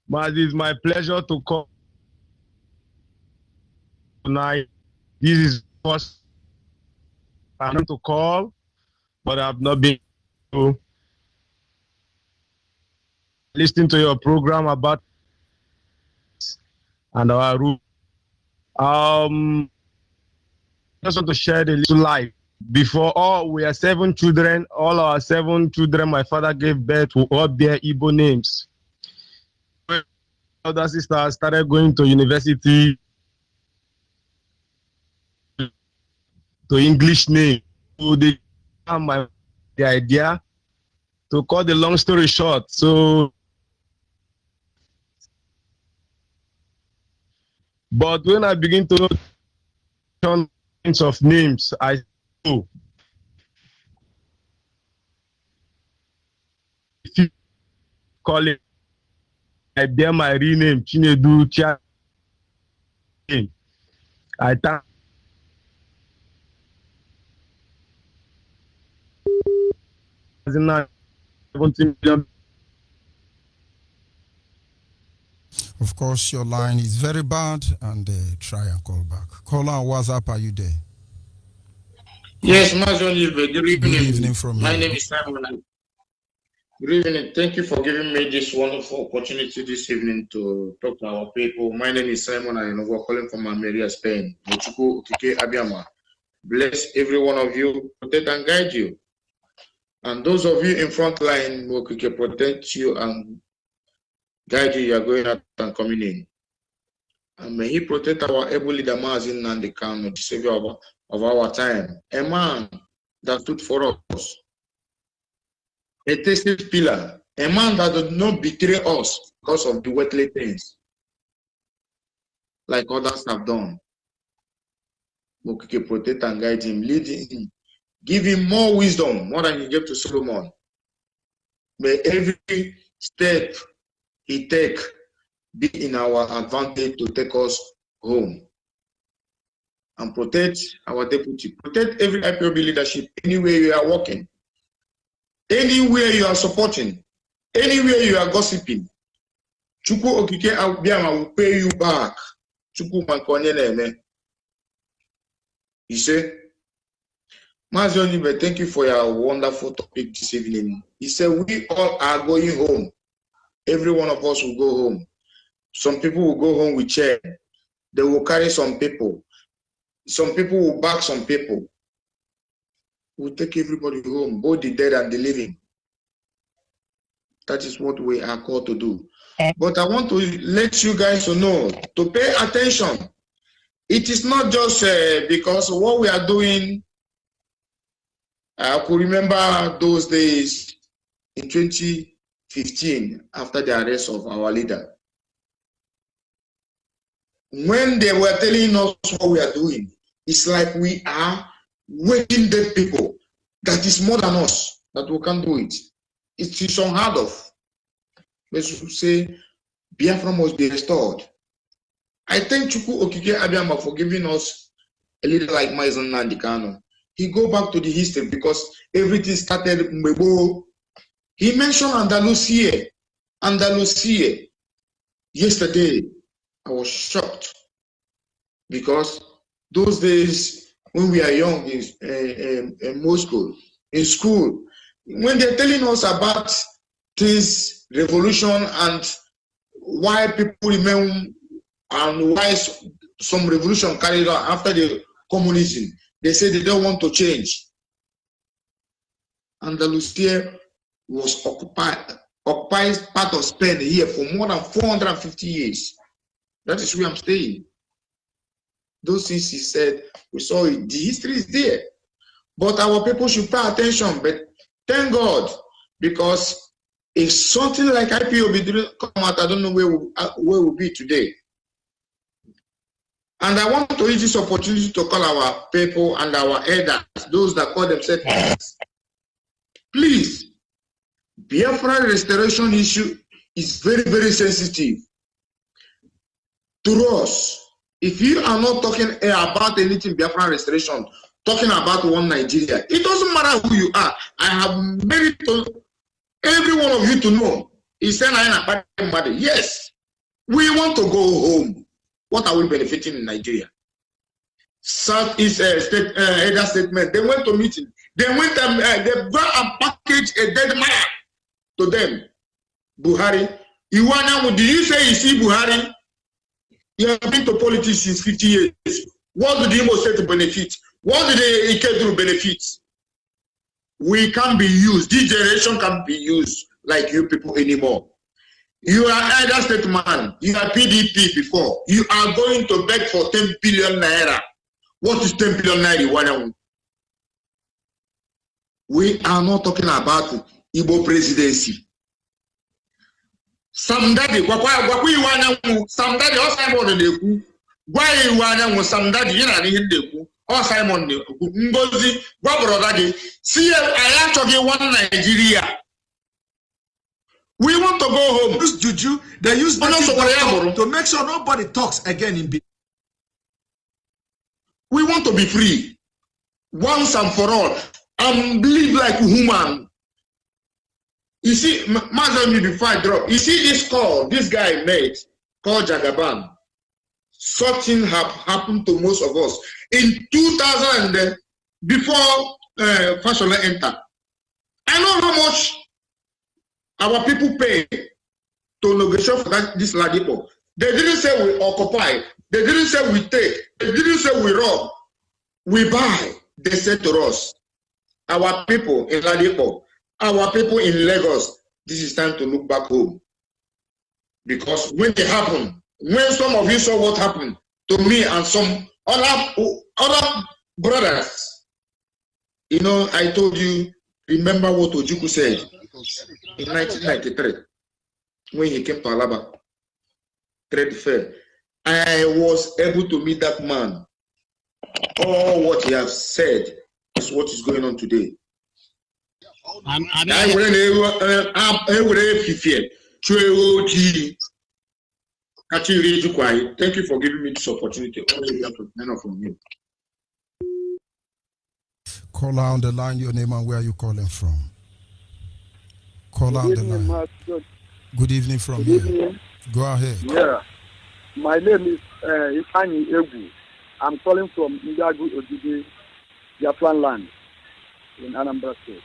Madi, it's my pleasure to call tonight. This is first time to call, but I've not been to listen to your program about and our rule. Just want to share the little life. Before all, we are 7 children. All our 7 children, my father gave birth to all their Igbo names. My other sister started going to university to English name. So they have the idea to cut the long story short. So, but when I begin to know kinds of names, I know if you call it, I bear my real name, Chinedu Chia. I thank. Of course, your line is very bad, and try and call back. Call on WhatsApp. Are you there? Yes, Onyibe. Good Good evening from My here. name is Simon. Good evening. Thank you for giving me this wonderful opportunity this evening to talk to our people. My name is Simon and we're calling from Almeria, Spain. Mochuku Okike Abiyama. Bless every one of you, protect and guide you. And those of you in front line, Okike protect you and guide you. You are going out and coming in. And may He protect our able leader, Mazin Nandekano, the savior of our time. A man that stood for us. A tested pillar. A man that did not betray us because of the worldly things, like others have done. Okike protect and guide him, lead him, give him more wisdom, more than he gave to Solomon. May every step he take be in our advantage to take us home. And protect our deputy. Protect every IPOB leadership anywhere you are working, anywhere you are supporting, anywhere you are gossiping. Chukwu Okike Abiyama will pay you back. Chukwu Mankonye Neme. He said, Mazi Onyibe, thank you for your wonderful topic this evening. He said, we all are going home. Every one of us will go home. Some people will go home with chair. They will carry some people. Some people will back some people. We'll take everybody home, both the dead and the living. That is what we are called to do. But I want to let you guys know to pay attention. It is not just because what we are doing. I could remember those days in 2015 after the arrest of our leader. When they were telling us what we are doing, it's like we are waiting dead people. That is more than us, that we can't do it. It is unheard of. Let's say Biafra must be restored. I thank Chukwu Okike Abiyama for giving us a leader like Mazen Nandekano. He go back to the history because everything started Mbebo. He mentioned Andalusia. Andalusia. Yesterday, I was shocked because those days when we are young in Moscow, in school, when they're telling us about this revolution and why people remain and why some revolution carried out after the communism, they say they don't want to change. Andalusia was occupied part of Spain here for more than 450 years. That is where I'm staying. Those things he said, we saw it. The history is there. But our people should pay attention. But thank God, because if something like IPOB didn't come out, I don't know where we'll be today. And I want to use this opportunity to call our people and our elders, those that call themselves elders. Please, Biafra restoration issue is very, very sensitive to us. If you are not talking about anything Biafra restoration, talking about one Nigeria, it doesn't matter who you are. I have made it to every one of you to know. Yes, we want to go home. What are we benefiting in Nigeria? Southeast state elder statement. They went to meeting. They went and they brought and packaged a dead man to them. Buhari. Iwana, do you say you see Buhari? You have been to politics since 50 years. What did Imo State benefit? What did the Ikedru benefit? We can't be used. This generation can't be used like you people anymore. You are elder statesman. You are PDP before. You are going to beg for 10 billion naira. What is 10 billion naira? We are not talking about Igbo presidency. Samdadi, Samdadi, or Simon Deku. Why you want Samdadi? You know, Deku, or Simon Deku. Ngozi, Babrodadi. See, I am talking one Nigeria. We want to go home. Use juju. They use to make sure nobody talks again in B. We want to be free once and for all and live like human. You see, Mazen, before I drop, you see this call this guy made called Jagaban. Such thing have happened to most of us in 2000 before Fashola entered. I know how much Our people pay to negotiate for this Ladipo. They didn't say we occupy. They didn't say we take. They didn't say we rob. We buy. They said to us, our people in Ladipo, our people in Lagos, this is time to look back home. Because when it happened, when some of you saw what happened to me and some other brothers, you know, I told you, remember what Ojukwu said in 1993 when he came to Alaba trade fair. I was able to meet that man. All what he has said is what is going on today. Thank you for giving me this opportunity. From you. Call on the line, your name and where are you calling from? Call on the line. Good evening from here. Go ahead. Yeah. My name is Ifani Egu. I'm calling from Ndagu Odibe, Biafra land in Anambra State.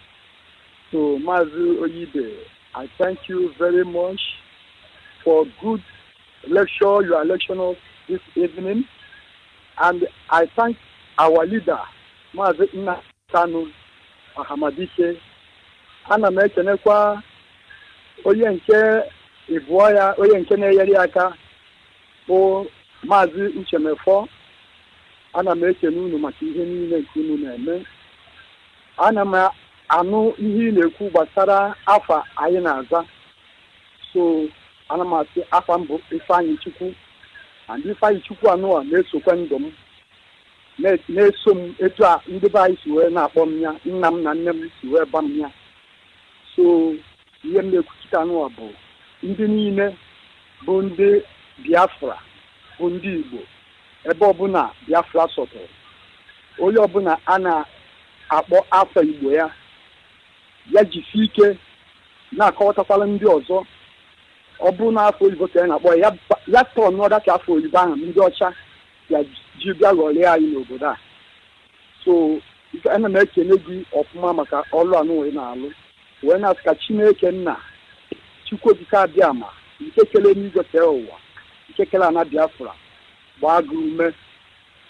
So, Mazu Onyibe, I thank you very much for good lecture, your lectioners this evening. And I thank our leader, Mazu Kanu Ahamadike. Ana mekenekwa oye nke Ibuaya, oye nke na-eyeri aka bụ Maazị Uchemefo. Ana m ekene unu maka ihe niile nke unu na-eme. Ana m anụ ihe na-ekwu gbasara afa anyị na-aza. So ana m asị afa mbụ Ifeanyị Chukwu. And Ifeanyị Chukwu anụwa na-esokwe ndụ m. Na-eso m etu a ndị be anyị si wee na-akpọ m ya, nna m na nne m si wee ba m ya. So ihe m na-ekwuchite anụwa bụ ndị niile bụ ndị Biafra, bụ ndị Igbo, ebe ọbụla Biafra sọtụrụ, onye ọbụla a na-akpọ afọ Igbo ya jisi ike na-akọwatakwala ndị ọzọ. Ọ bụrụ na afọ Igbo ka ya na-akpọ ya tọọ n'ọda ka afọ Igbo ahụ ndị ọcha ya ji bịa ghọrịa anyị n'obodo a. So ana m ekele gị ọfụma maka ọrụ anụ wee na-alụ, wee na-asị ka Chineke nna Chukwu okike abịa ma nke kele n'igwe kee ụwa, nke kele ana Biafra gbaa gị ume,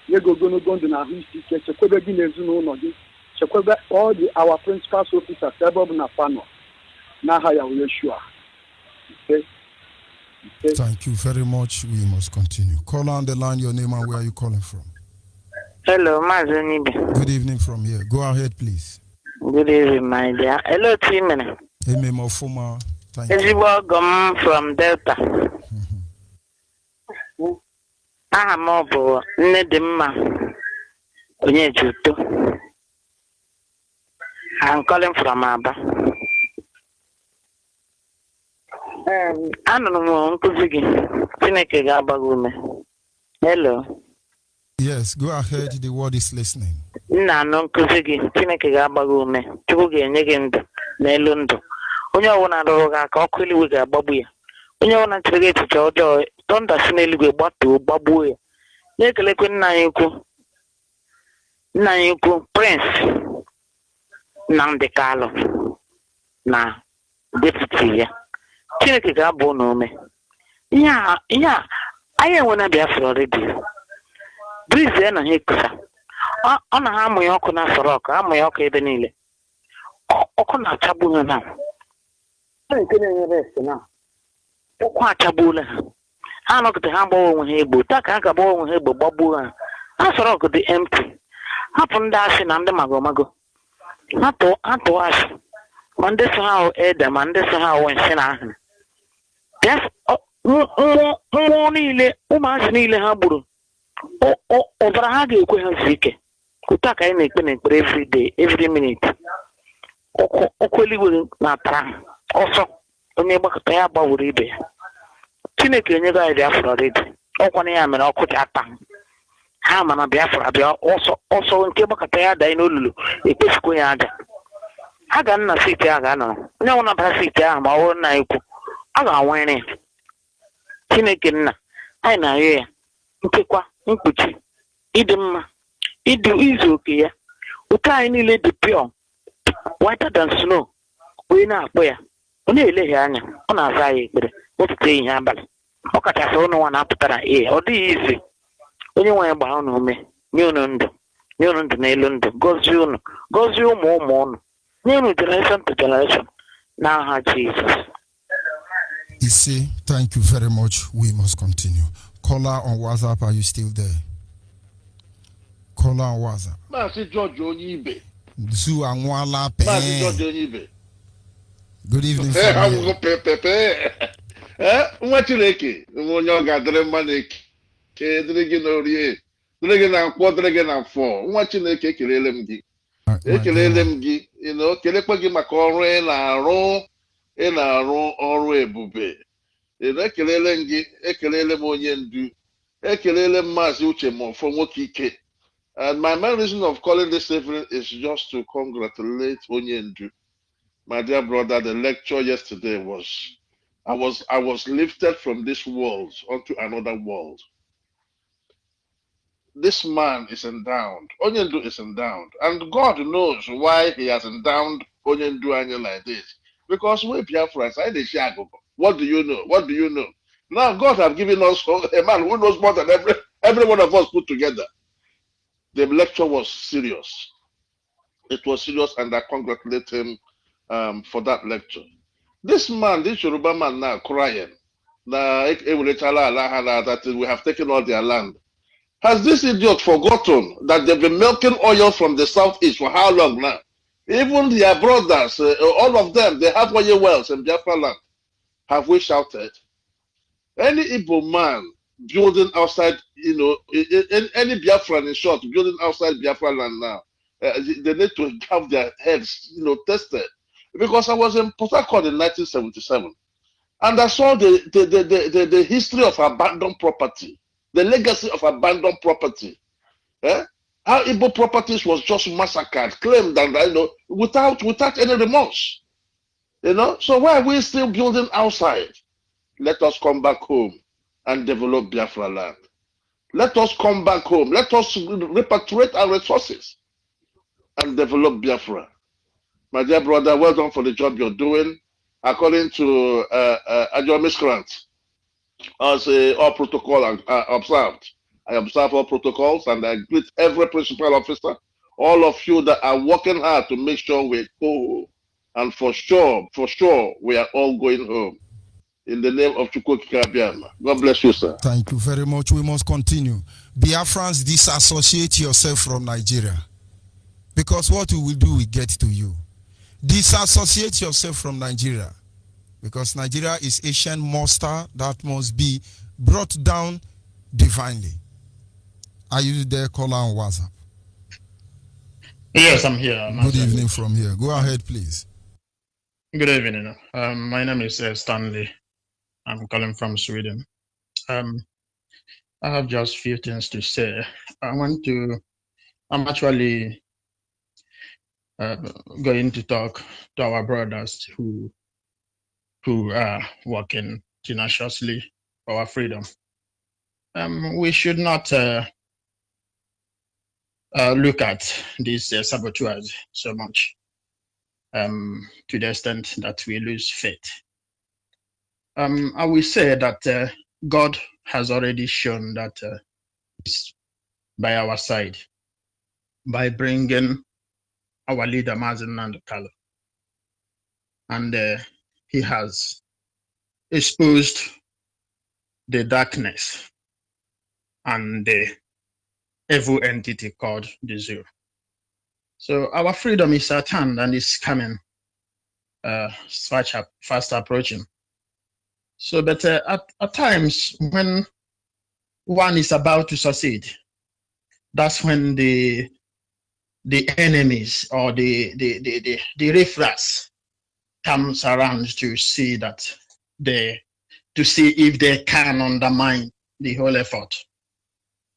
nye gị ogologo ndụ na ahụ isi ike, chekwebe gị n'ezinụlọ gị, chekwebe all the our principal officers ebe ọ bụ na panọ n'aha ya Yeshua. Thank you very much. We must continue. Call on the line, your name and where are you calling from? Hello, Maazị Onyibe. Good evening from here. Go ahead, please. Good evening, my dear. Hello, Timene. Eme Mofuma. Thank you. Ezigbo from Delta. Aha m bụ nne dị mma onye juto. I'm calling from Aba. Anụrụ m nkụzi gị, Chineke ga-agba gị ume. Hello. Yes, go ahead. The word is listening. Nna anụ nkụzi gị, Chineke ga-agba gị ume. Chukwu ga-enye gị ndụ n'elu ndụ. Onye ọbụla rụrụ gị aka, ọkụ eluigwe ga-agbagbu ya. Onye ọbụla chere gị echiche ọjọọ, tọnda si n'eluigwe gbatuo gbagbuo ya. Na-ekelekwe nna anyị ukwu Prince Nnamdi Kalu na deputy ya. Chineke ga-abụ n'ume. Ihe a anyị enwe na Biafra already. Brize na ha ekusa. Ọ na ha amụghị ọkụ na Sorok, amụghị ọkụ ebe niile. Ọkụ na-achagbu ha na. Nke na-enyere esi na. Ọkụ achagbuola ha. Ha nọkọta ha gbawa onwe ha egbo. Taa ka ha ga-agbawa onwe ha egbo gbagbuo ha. Ha Sorok dị empty. Hapụ ndị asị na ndị magomago. Ha tụọ asị. Ma ndị so ha ede ma ndị so ha nsị na ahụ. Mmụọ niile, ụmụazị niile ha gburu. Ọbara ha ga-ekwe ha zuo ike. Otu a ka anyị na-ekpe n'ekpere every day, every minute. Ọkụ eluigwe na-atara ha ọsọ. Onye gbakọta ya gbawuru ibe ya. Chineke enyego anyị Biafra already. Ọkwana ya mere ọkụ ji ata ha ma na Biafra bịa ọsọ nke gbakọta ya daa n'olulu ekpesikwa ya aja. Ha ga nna siti ahụ ga-anọrọ. Onye ọbụla nabara siti ahụ ma ọ bụrụ na ekwu a ga-anwere ya. Chineke nna anyị na-arịọ ya nchekwa, mkpuchi, ịdị mma, izu oke ya. Otu anyị niile dị pure, whiter than snow. Onye na-akpọ ya ọ na-eleghị anya ọ na-aza ya ekpere ụtụtụ ehihie abalị ọ kachasị ụnụ nwa na-apụtara ọ dịghị izi onye nwanyị gbaa unu ume nye unu ndụ n'elu ndụ gọzie unu gọzie ụmụ unu nye unu generation to generation n'aha Jesus. You see, thank you very much. We must continue. Caller on WhatsApp, are you still there? Caller on WhatsApp. Maazị George Onyibe. Zu Anwala Pe. Maazị George Onyibe. Good evening. Nwa Chineke, onye ọ ga-adịrị mma na-eke dịrị gị n'orie, dịrị gị na nkwọ, dịrị gị na mfọ. Nwa Chineke ekelele m gị. Ekelele m gị, kelekwa gị maka ọrụ ị na-arụ ọrụ ebube. Ekelele m gị, ekelele m onye ndu, ekelele m Maazị Uche Mofo nwoke ike. And my main reason of calling this evening is just to congratulate Onyendu. My dear brother, the lecture yesterday was, I was lifted from this world onto another world. This man is endowed. Onyendu is endowed. And God knows why he has endowed Onyendu Anya like this. Because we Biafrans, what do you know? What do you know? Now God has given us a man who knows more than every one of us put together. The lecture was serious. It was serious, and I congratulate him for that lecture. This man, this Yoruba man now crying, that we have taken all their land. Has this idiot forgotten that they've been milking oil from the southeast for how long now? Even their brothers, all of them, they have oil wells in Biafra land. Have we shouted? Any Igbo man building outside, any Biafran in short, building outside Biafra land now, they need to have their heads, tested. Because I was in Port Harcourt in 1977, and I saw the history of abandoned property, the legacy of abandoned property. How Igbo properties was just massacred, claimed, and without any remorse. So why are we still building outside? Let us come back home and develop Biafra land. Let us come back home. Let us repatriate our resources and develop Biafra. My dear brother, well done for the job you're doing. According to Adjo Miscreant, as all protocol observed. I observe all protocols, and I greet every principal officer, all of you that are working hard to make sure we go home. And for sure, we are all going home. In the name of Chukwuka Biama. God bless you, sir. Thank you very much. We must continue. Biafrans, disassociate yourself from Nigeria. Because what we will do will get to you. Disassociate yourself from Nigeria. Because Nigeria is Asian monster that must be brought down divinely. Are you there, caller on WhatsApp? Yes, I'm here. Good evening from here. Go ahead, please. Good evening. My name is Stanley. I'm calling from Sweden. I have just a few things to say. I'm actually going to talk to our brothers who are working tenaciously for our freedom. We should not look at these saboteurs so much to the extent that we lose faith. I will say that God has already shown that He's by our side by bringing our leader Mazen Nandukalo, and He has exposed the darkness and the evil entity called the Zoo. So our freedom is at hand and is coming, fast approaching. So, but at times when one is about to succeed, that's when the enemies or the riffraffs comes around to see that to see if they can undermine the whole effort.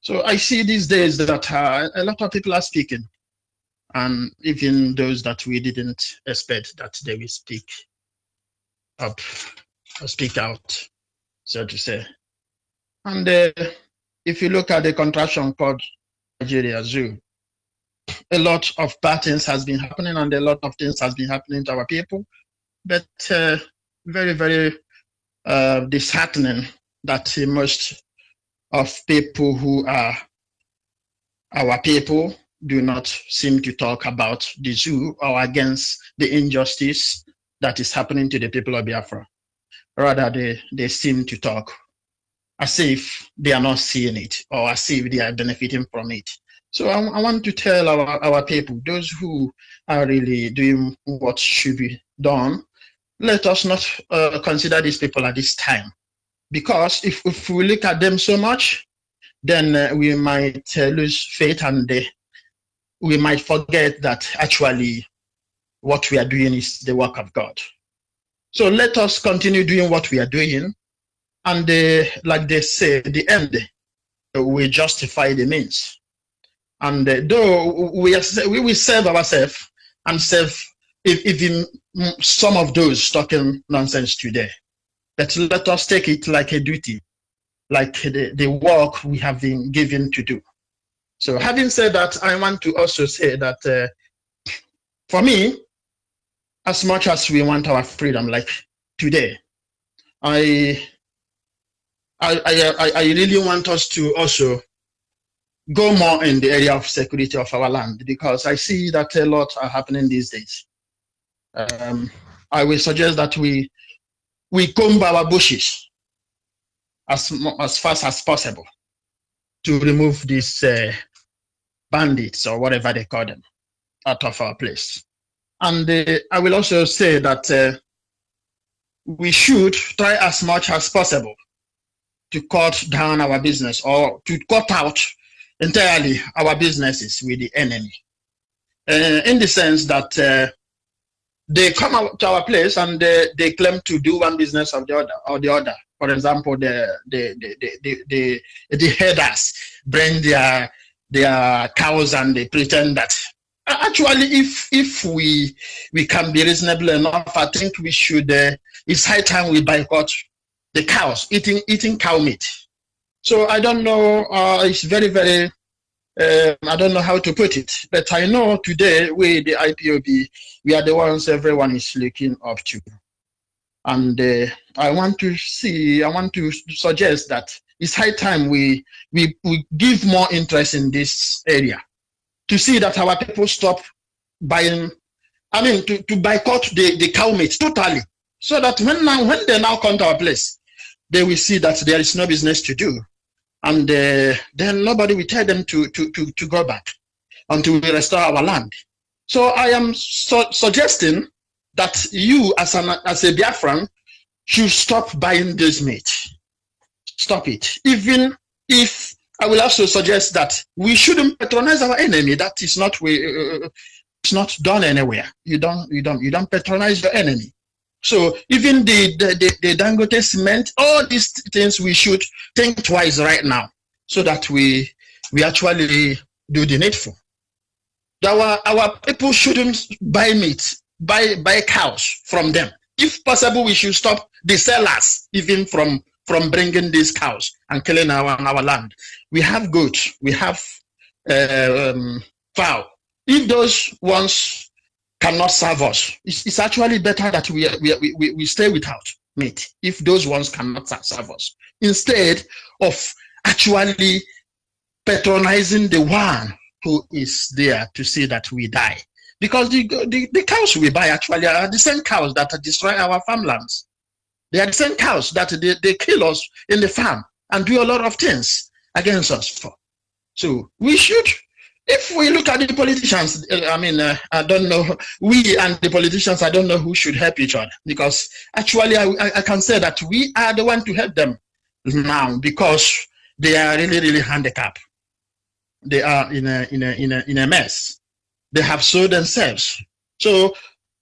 So I see these days that a lot of people are speaking, and even those that we didn't expect that they will speak up or speak out, so to say. And if you look at the contraction called Nigeria Zoo, a lot of bad things has been happening, and a lot of things has been happening to our people. But very, very disheartening that most of people who are our people do not seem to talk about the zoo or against the injustice that is happening to the people of Biafra. Rather, they seem to talk as if they are not seeing it or as if they are benefiting from it. So I want to tell our people, those who are really doing what should be done, let us not consider these people at this time. Because if we look at them so much, then we might lose faith and we might forget that actually what we are doing is the work of God. So let us continue doing what we are doing. And like they say, the end will justify the means. And though we will serve ourselves and serve even some of those talking nonsense today, but let us take it like a duty, like the work we have been given to do. So having said that, I want to also say that for me, as much as we want our freedom, like today, I really want us to also go more in the area of security of our land, because I see that a lot are happening these days. I will suggest that we comb our bushes as fast as possible to remove these bandits or whatever they call them out of our place. And I will also say that we should try as much as possible to cut down our business or to cut out entirely our businesses with the enemy. In the sense that they come out to our place and they claim to do one business or the other. For example, the herders bring their cows and they pretend that. Actually, if we can be reasonable enough, I think we should. It's high time we boycott the cows eating cow meat. So I don't know. It's very, very. I don't know how to put it, but I know today we, the IPOB, we are the ones everyone is looking up to, and I want to suggest that it's high time we give more interest in this area, to see that our people stop buying. I mean, to boycott the cow meat totally, so that when they now come to our place, they will see that there is no business to do. And then nobody will tell them to go back until we restore our land. So I am suggesting that you, as a Biafran, should stop buying this meat. Stop it. Even if I will also suggest that we shouldn't patronize our enemy. That is not it's not done anywhere. You don't patronize your enemy. So even the Dangote cement, all these things we should think twice right now, so that we actually do the needful. Our people shouldn't buy meat, buy cows from them. If possible, we should stop the sellers even from bringing these cows and killing our land. We have goats, we have fowl. If those ones cannot serve us, it's actually better that we stay without meat if those ones cannot serve us, instead of actually patronizing the one who is there to see that we die. Because the cows we buy actually are the same cows that destroy our farmlands. They are the same cows that they kill us in the farm and do a lot of things against us for. So we should. If we look at the politicians, I don't know, we and the politicians, I don't know who should help each other, because actually I can say that we are the one to help them now, because they are really, really handicapped. They are in a mess. They have sold themselves. So,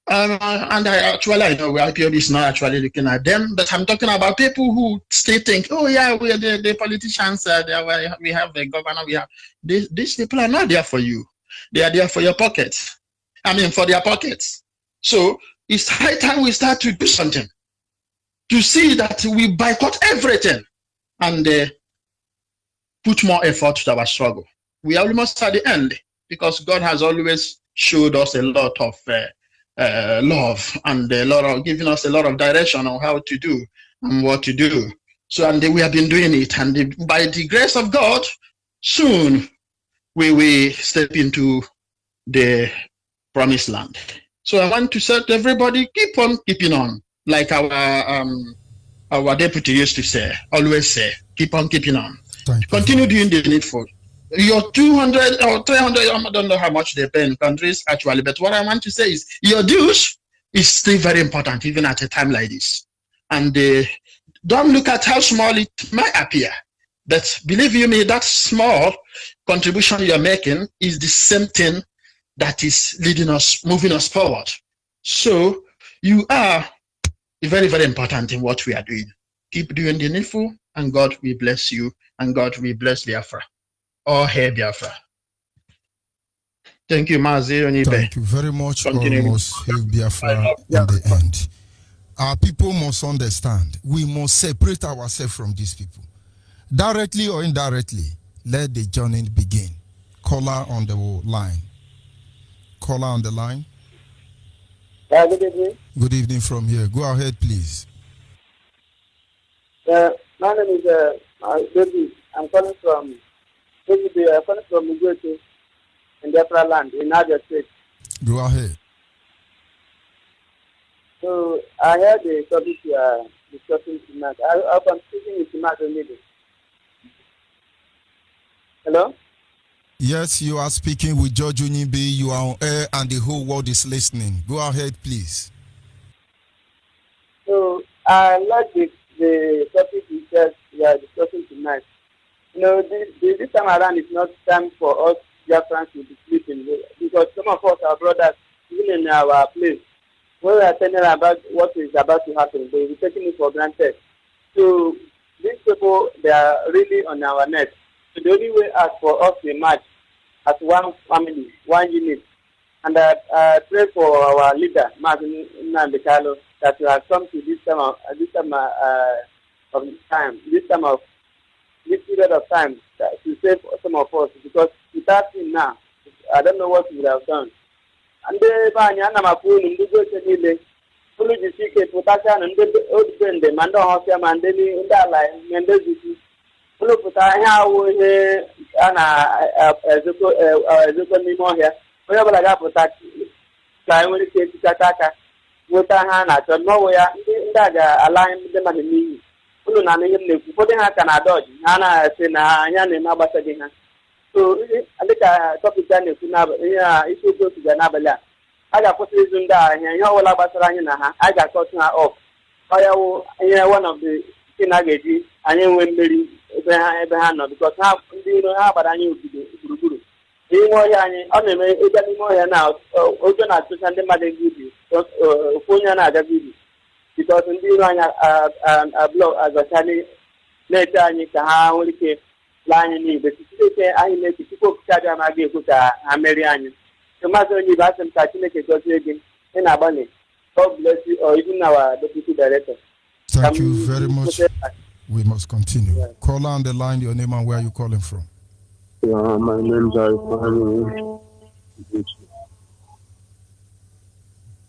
and I know IPOB is not actually looking at them, but I'm talking about people who still think, oh yeah, we are the politicians, we have the governor, we have these people are not there for you. They are there for your pockets. For their pockets. So it's high time we start to do something to see that we boycott everything and put more effort to our struggle. We are almost at the end, because God has always showed us a lot of love and a lot of giving us a lot of direction on how to do and what to do. So, and we have been doing it, and by the grace of God, soon we will step into the promised land. So I want to say to everybody, keep on keeping on, like our deputy used to say, always say, keep on keeping on. Continue doing the needful. Your 200 or 300, I don't know how much they pay in countries actually, but what I want to say is your dues is still very important, even at a time like this. And don't look at how small it might appear, but believe you me, that small contribution you're making is the same thing that is leading us, moving us forward. So you are very, very important in what we are doing. Keep doing the needful, and God will bless you, and God will bless Biafra. All hail Biafra. Thank you, Mazi Onyibe. Thank you very much. Almost hail Biafra in the end. Our people must understand. We must separate ourselves from these people. Directly or indirectly, let the journey begin. Caller on the line. Caller on the line. Good evening. Good evening from here. Go ahead, please. My name is David. I'm calling from Mugwete in Biafra land in Abia State. Go ahead. So I heard the topic you are discussing tonight. I'm speaking with Mark Onyibe. Hello? Yes, you are speaking with George Onyibe. You are on air and the whole world is listening. Go ahead, please. So I like the topic you are discussing tonight. You know, this time around is not time for us Biafrans to be sleeping, because some of us, our brothers, even in our place, when we are telling about what is about to happen, they will be taking it for granted. So these people, they are really on our neck. So the only way out for us to emerge as one family, one unit. And I pray for our leader, Martin Nandekalo, that you have come to this period of time to save some of us, because without him now, I don't know what we would have done. And pụta ihe awụ ihe a na-ezekọ n'ime ọhịa, onye ọbụla ga-apụta ka e nwere ike etikata aka nweta ha na-achọ n'ọwụ ya. Ndị a ga-ala ndị mmadụ n'iyi. Ụlọ na ihe m na-ekwu, ụfọdụ ha ka na-adọji, ha na-asị na anya na-eme agbasaghị ha. So dịka tọpịta na-ekwu ihe a isi okwu otu ga n'abalị a ga-akwụsị ịzụ ndị ahịa, ihe ọbụla gbasara anyị na ha, a ga-akọtụ ha ọf. Ọ ya wụ ihe one of the thing a ga-eji anyị nwee mmeri ebe ha nọ, because ha ndị iro ha gbara anyị obido gburugburu n'ime ọhịa anyị. Ọ na-eme ịga n'ime ọhịa na ụjọ na-atụcha ndị mmadụ ego ubi, ofu onye na-agaga ubi, because ndị iro anyị ablọ azacha na-eche anyị ka ha nwere ike laa anyị n'igbe. Chineke anyị na-eche tupu okike abịa amaghị ekwu ka ha merie anyị. Maazị Onyibe, asị m ka Chineke gọzie gị, ị na-agbalị. God bless you, or even our deputy director. Thank you very much. We must continue. Yeah. Caller on the line, your name and where are you calling from? My name is Arifani.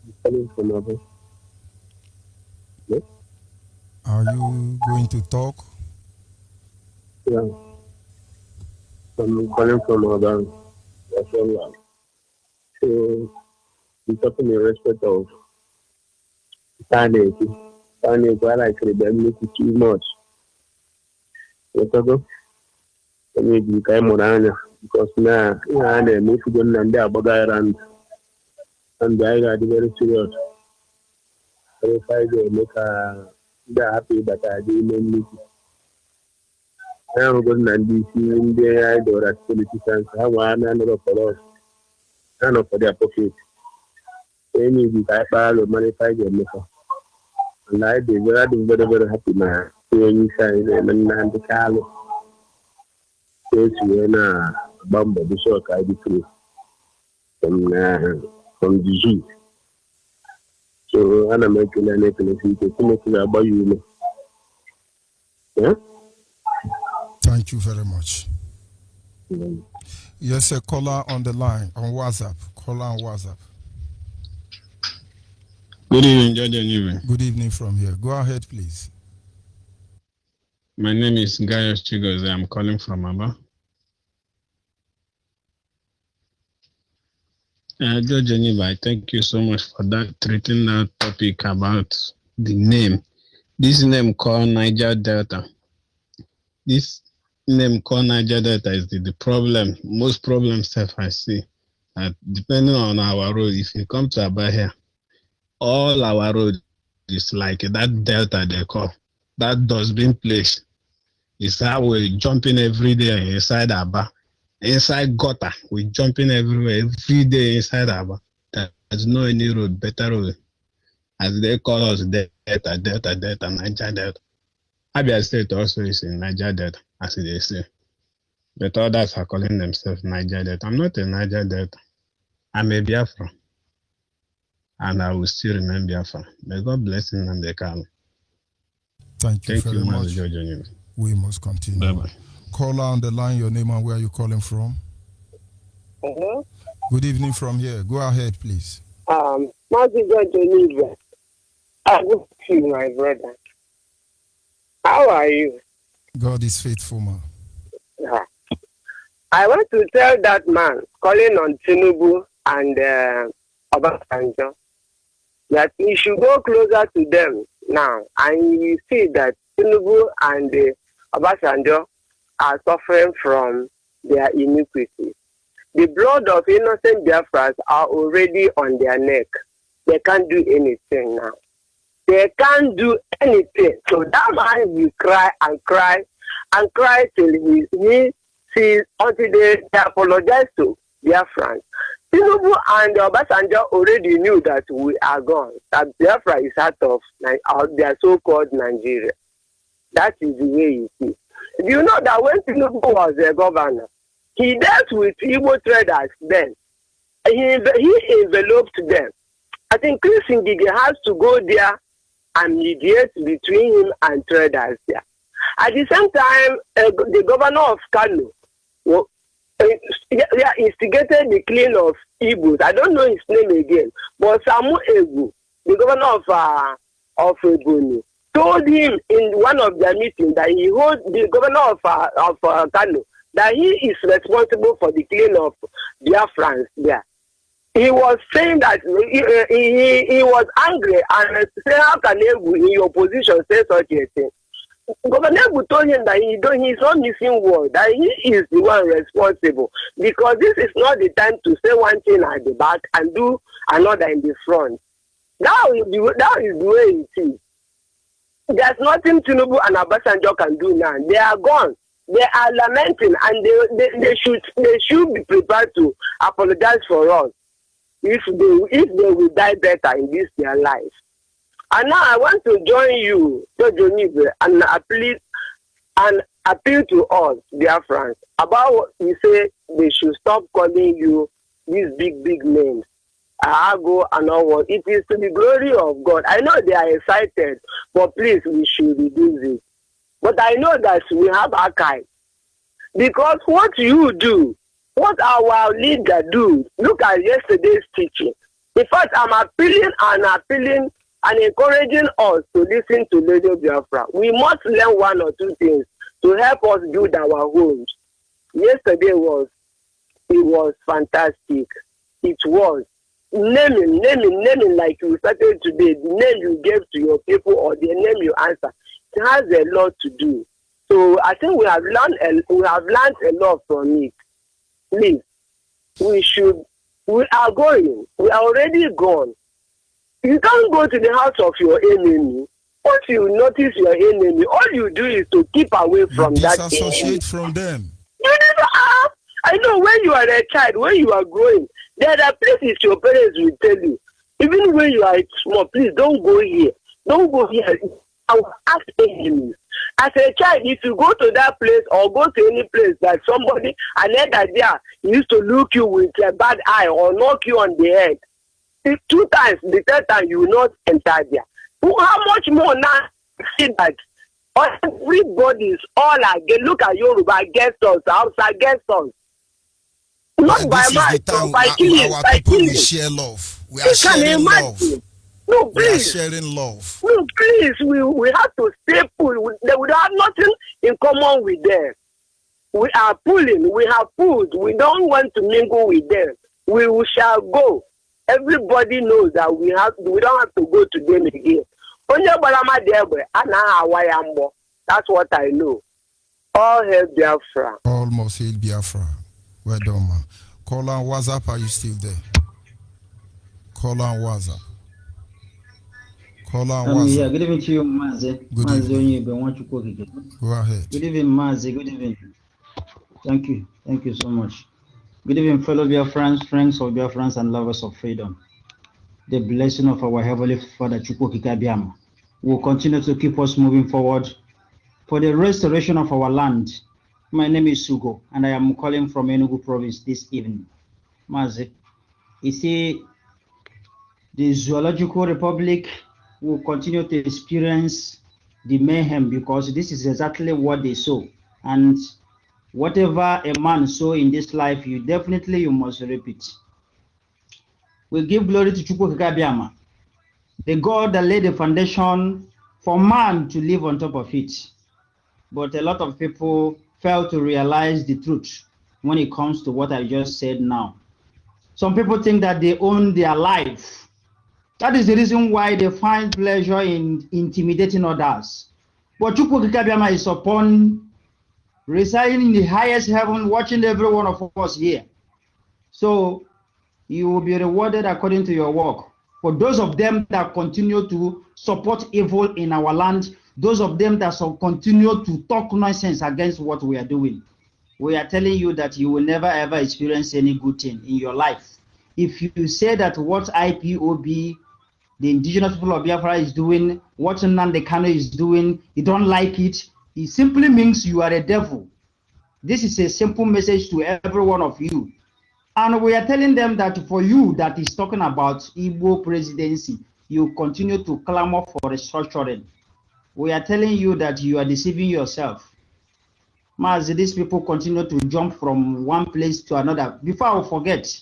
I'm calling from Aba. Yes? Are you going to talk? Yeah. I'm calling from Aba. That's all. So, we're talking in respect of sanity. Sanity, I like rebellion too much. Because now I am going and they are and I got very serious. If I go make they're happy that I didn't meet. I am going and be seeing the idol as politicians. I want another for us, none for their pocket. Any the type of money I get maker. And I did very, very happy man. When you say and the Carlo. Yes, we are Bamba, the shock I decree from the G. So, I'm making an economic about you. Yeah? Thank you very much. Yes, a caller on the line on WhatsApp. Caller on WhatsApp. Good evening, Judge Onyibe. Good evening from here. Go ahead, please. My name is Gaius Chigoze. I'm calling from Aba. Judge Onyibe, I thank you so much for treating that topic about the name. This name called Niger Delta. This name called Niger Delta is the problem. Most problems that I see. Depending on our road, if you come to Aba here, all our road is like that delta they call. That dustbin place is how we're jumping every day inside Aba. Inside gutter, we're jumping everywhere every day inside Aba. There's no any road, better road. As they call us Delta, Niger Delta. Abia State also is in Niger Delta, as they say. But others are calling themselves Niger Delta. I'm not a Niger Delta. I'm a Biafra. And I will still remain Biafra. May God bless him and the Kano. Thank you very much. Judge. We must continue. Bye-bye. Caller on the line, your name and where are you calling from? Hello? Good evening from here. Go ahead, please. Master Judge Onyibe. Good to you, my brother. How are you? God is faithful, man. I want to tell that man calling on Tinubu and Obasanjo that he should go closer to them now, and you see that Tinubu and Obasanjo are suffering from their iniquity. The blood of innocent Biafras are already on their neck. They can't do anything now. They can't do anything. So that man will cry and cry and cry till he sees until they apologize to Biafrans. Tinubu and Obasanjo already knew that we are gone, that Biafra is out of their so-called Nigeria. That is the way it is. Do you know that when Tinubu was a governor, he dealt with Igbo traders then. He enveloped them. I think Chris Ngige has to go there and mediate between him and traders there. At the same time, the governor of Kano instigated the killing of Igbos. I don't know his name again, but Samu Egu, the governor of Ebonyi, told him in one of their meetings that he holds the governor of Kano that he is responsible for the killing of Biafrans there. He was saying that he was angry and said, how can Egu in your position say such a thing? Governor Egu told him that he's not missing word, that he is the one responsible, because this is not the time to say one thing at the back and do another in the front. That is the way it is. There's nothing Tinubu and Obasanjo can do now. They are gone. They are lamenting, and they should be prepared to apologize for us if they will die better in this their life. And now I want to join you, Judge Onyibe, and appeal to us, dear friends, about what you say they should stop calling you these big names. Ago and all what. It is to the glory of God. I know they are excited, but please, we should reduce it. But I know that we have archives. Because what you do, what our leader do, look at yesterday's teaching. In fact, I'm appealing and encouraging us to listen to Radio Biafra. We must learn one or two things to help us build our homes. Yesterday was fantastic. It was. Naming like you started today, the name you gave to your people or the name you answer, it has a lot to do. So I think we have learned a lot from it. Please, we are already gone. You can't go to the house of your enemy. Once you notice your enemy, all you do is to keep away from that enemy. Disassociate from them. You never have. I know when you are a child, when you are growing, there are places your parents will tell you. Even when you are small, please don't go here. Don't go here. I will ask enemies. As a child, if you go to that place or go to any place that somebody, another there, used to look you with a bad eye or knock you on the head, 2 times, the 3rd time, you will not enter there. How much more now? See that everybody's all again. Look at Yoruba against us, Hausa against us. Not by might, by killing. Our people will share love. We are sharing love. No, We are please. sharing love. No, please. We have to stay full. We have nothing in common with them. We are pulling. We have food. We don't want to mingle with them. We shall go. Everybody knows that we don't have to go to them again. That's what I know. All hail Biafra. Almost hail Biafra. Well done, man. Call on WhatsApp. Are you still there? Call on WhatsApp. Call on WhatsApp. Yeah, good evening to you, Mazi. Good Mazi evening. Go ahead. Good evening, Mazi. Good evening. Thank you. Thank you so much. Good evening, fellow Biafrans, friends of Biafrans, and lovers of freedom. The blessing of our Heavenly Father, Chukwokikabiama, will continue to keep us moving forward for the restoration of our land. My name is Sugo, and I am calling from Enugu province this evening. Mazi, you see, the Zoological Republic will continue to experience the mayhem because this is exactly what they sow. And whatever a man sow in this life, you must repeat. We give glory to Chukwokikabiama, the God that laid the foundation for man to live on top of it. But a lot of people fail to realize the truth when it comes to what I just said now. Some people think that they own their life. That is the reason why they find pleasure in intimidating others. But Chukwokikabiama is upon residing in the highest heaven, watching every one of us here. So you will be rewarded according to your work. For those of them that continue to support evil in our land, those of them that continue to talk nonsense against what we are doing, we are telling you that you will never ever experience any good thing in your life. If you say that what IPOB, the indigenous people of Biafra, is doing, what Nnamdi Kanu is doing, you don't like it, it simply means you are a devil. This is a simple message to every one of you. And we are telling them that for you that is talking about Igbo presidency, you continue to clamor for restructuring. We are telling you that you are deceiving yourself. As these people continue to jump from one place to another. Before I forget,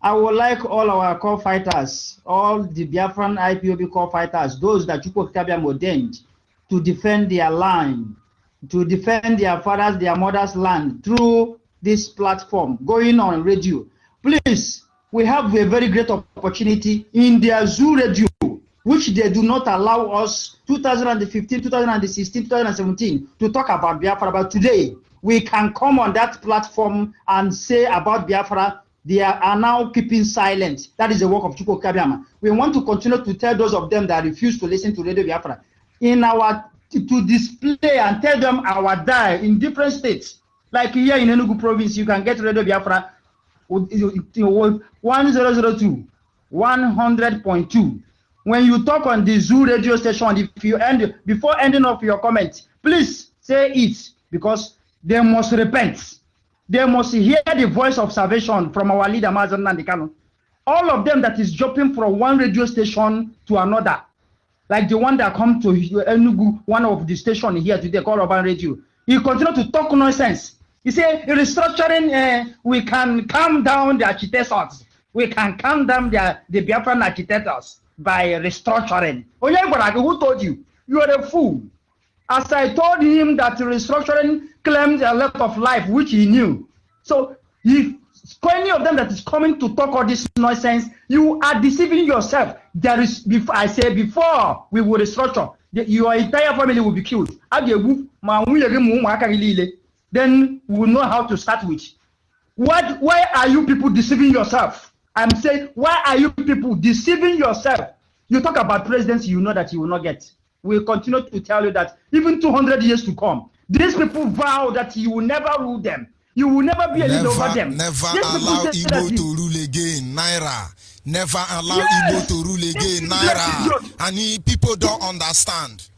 I would like all our core fighters, all the Biafran IPOB core fighters, those that Chukwokikabiama ordained to defend their land, to defend their fathers, their mothers' land through this platform, going on radio. Please, we have a very great opportunity in their Zoo radio, which they do not allow us 2015, 2016, 2017 to talk about Biafra. But today, we can come on that platform and say about Biafra. They are now keeping silent. That is the work of Chukwokikabiama. We want to continue to tell those of them that refuse to listen to Radio Biafra to display and tell them our die in different states. Like here in Enugu province, you can get Radio Biafra 1002, 100.2. When you talk on the Zoo radio station, if you before ending of your comment, please say it, because they must repent. They must hear the voice of salvation from our leader, Mazi Nnamdi Kanu. All of them that is jumping from one radio station to another, like the one that come to Enugu, one of the station here today called Urban Radio. He continue to talk nonsense. He say restructuring, we can calm down the agitators. We can calm down the Biafran agitators by restructuring. Onyibe, who told you? You are a fool. As I told him that restructuring claims a lot of life, which he knew. So if any of them that is coming to talk all this nonsense, you are deceiving yourself. There is, before we will restructure, your entire family will be killed. Then we will know how to start with. Why are you people deceiving yourself? I'm saying, why are you people deceiving yourself? You talk about presidency, you know that you will not get. We'll continue to tell you that even 200 years to come, these people vow that you will never rule them. You will never be a leader over them. Never allow Igbo to rule again, Naira. Never allow Igbo to rule again, Naira. And people don't understand.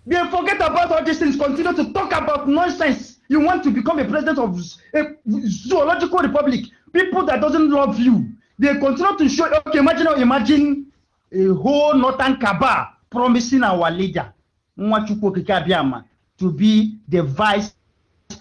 They forget about all these things, continue to talk about nonsense. You want to become a president of a zoological republic. People that doesn't love you, they continue to show, okay, imagine a whole northern cabal promising our leader, Chukwokikabiama, to be the vice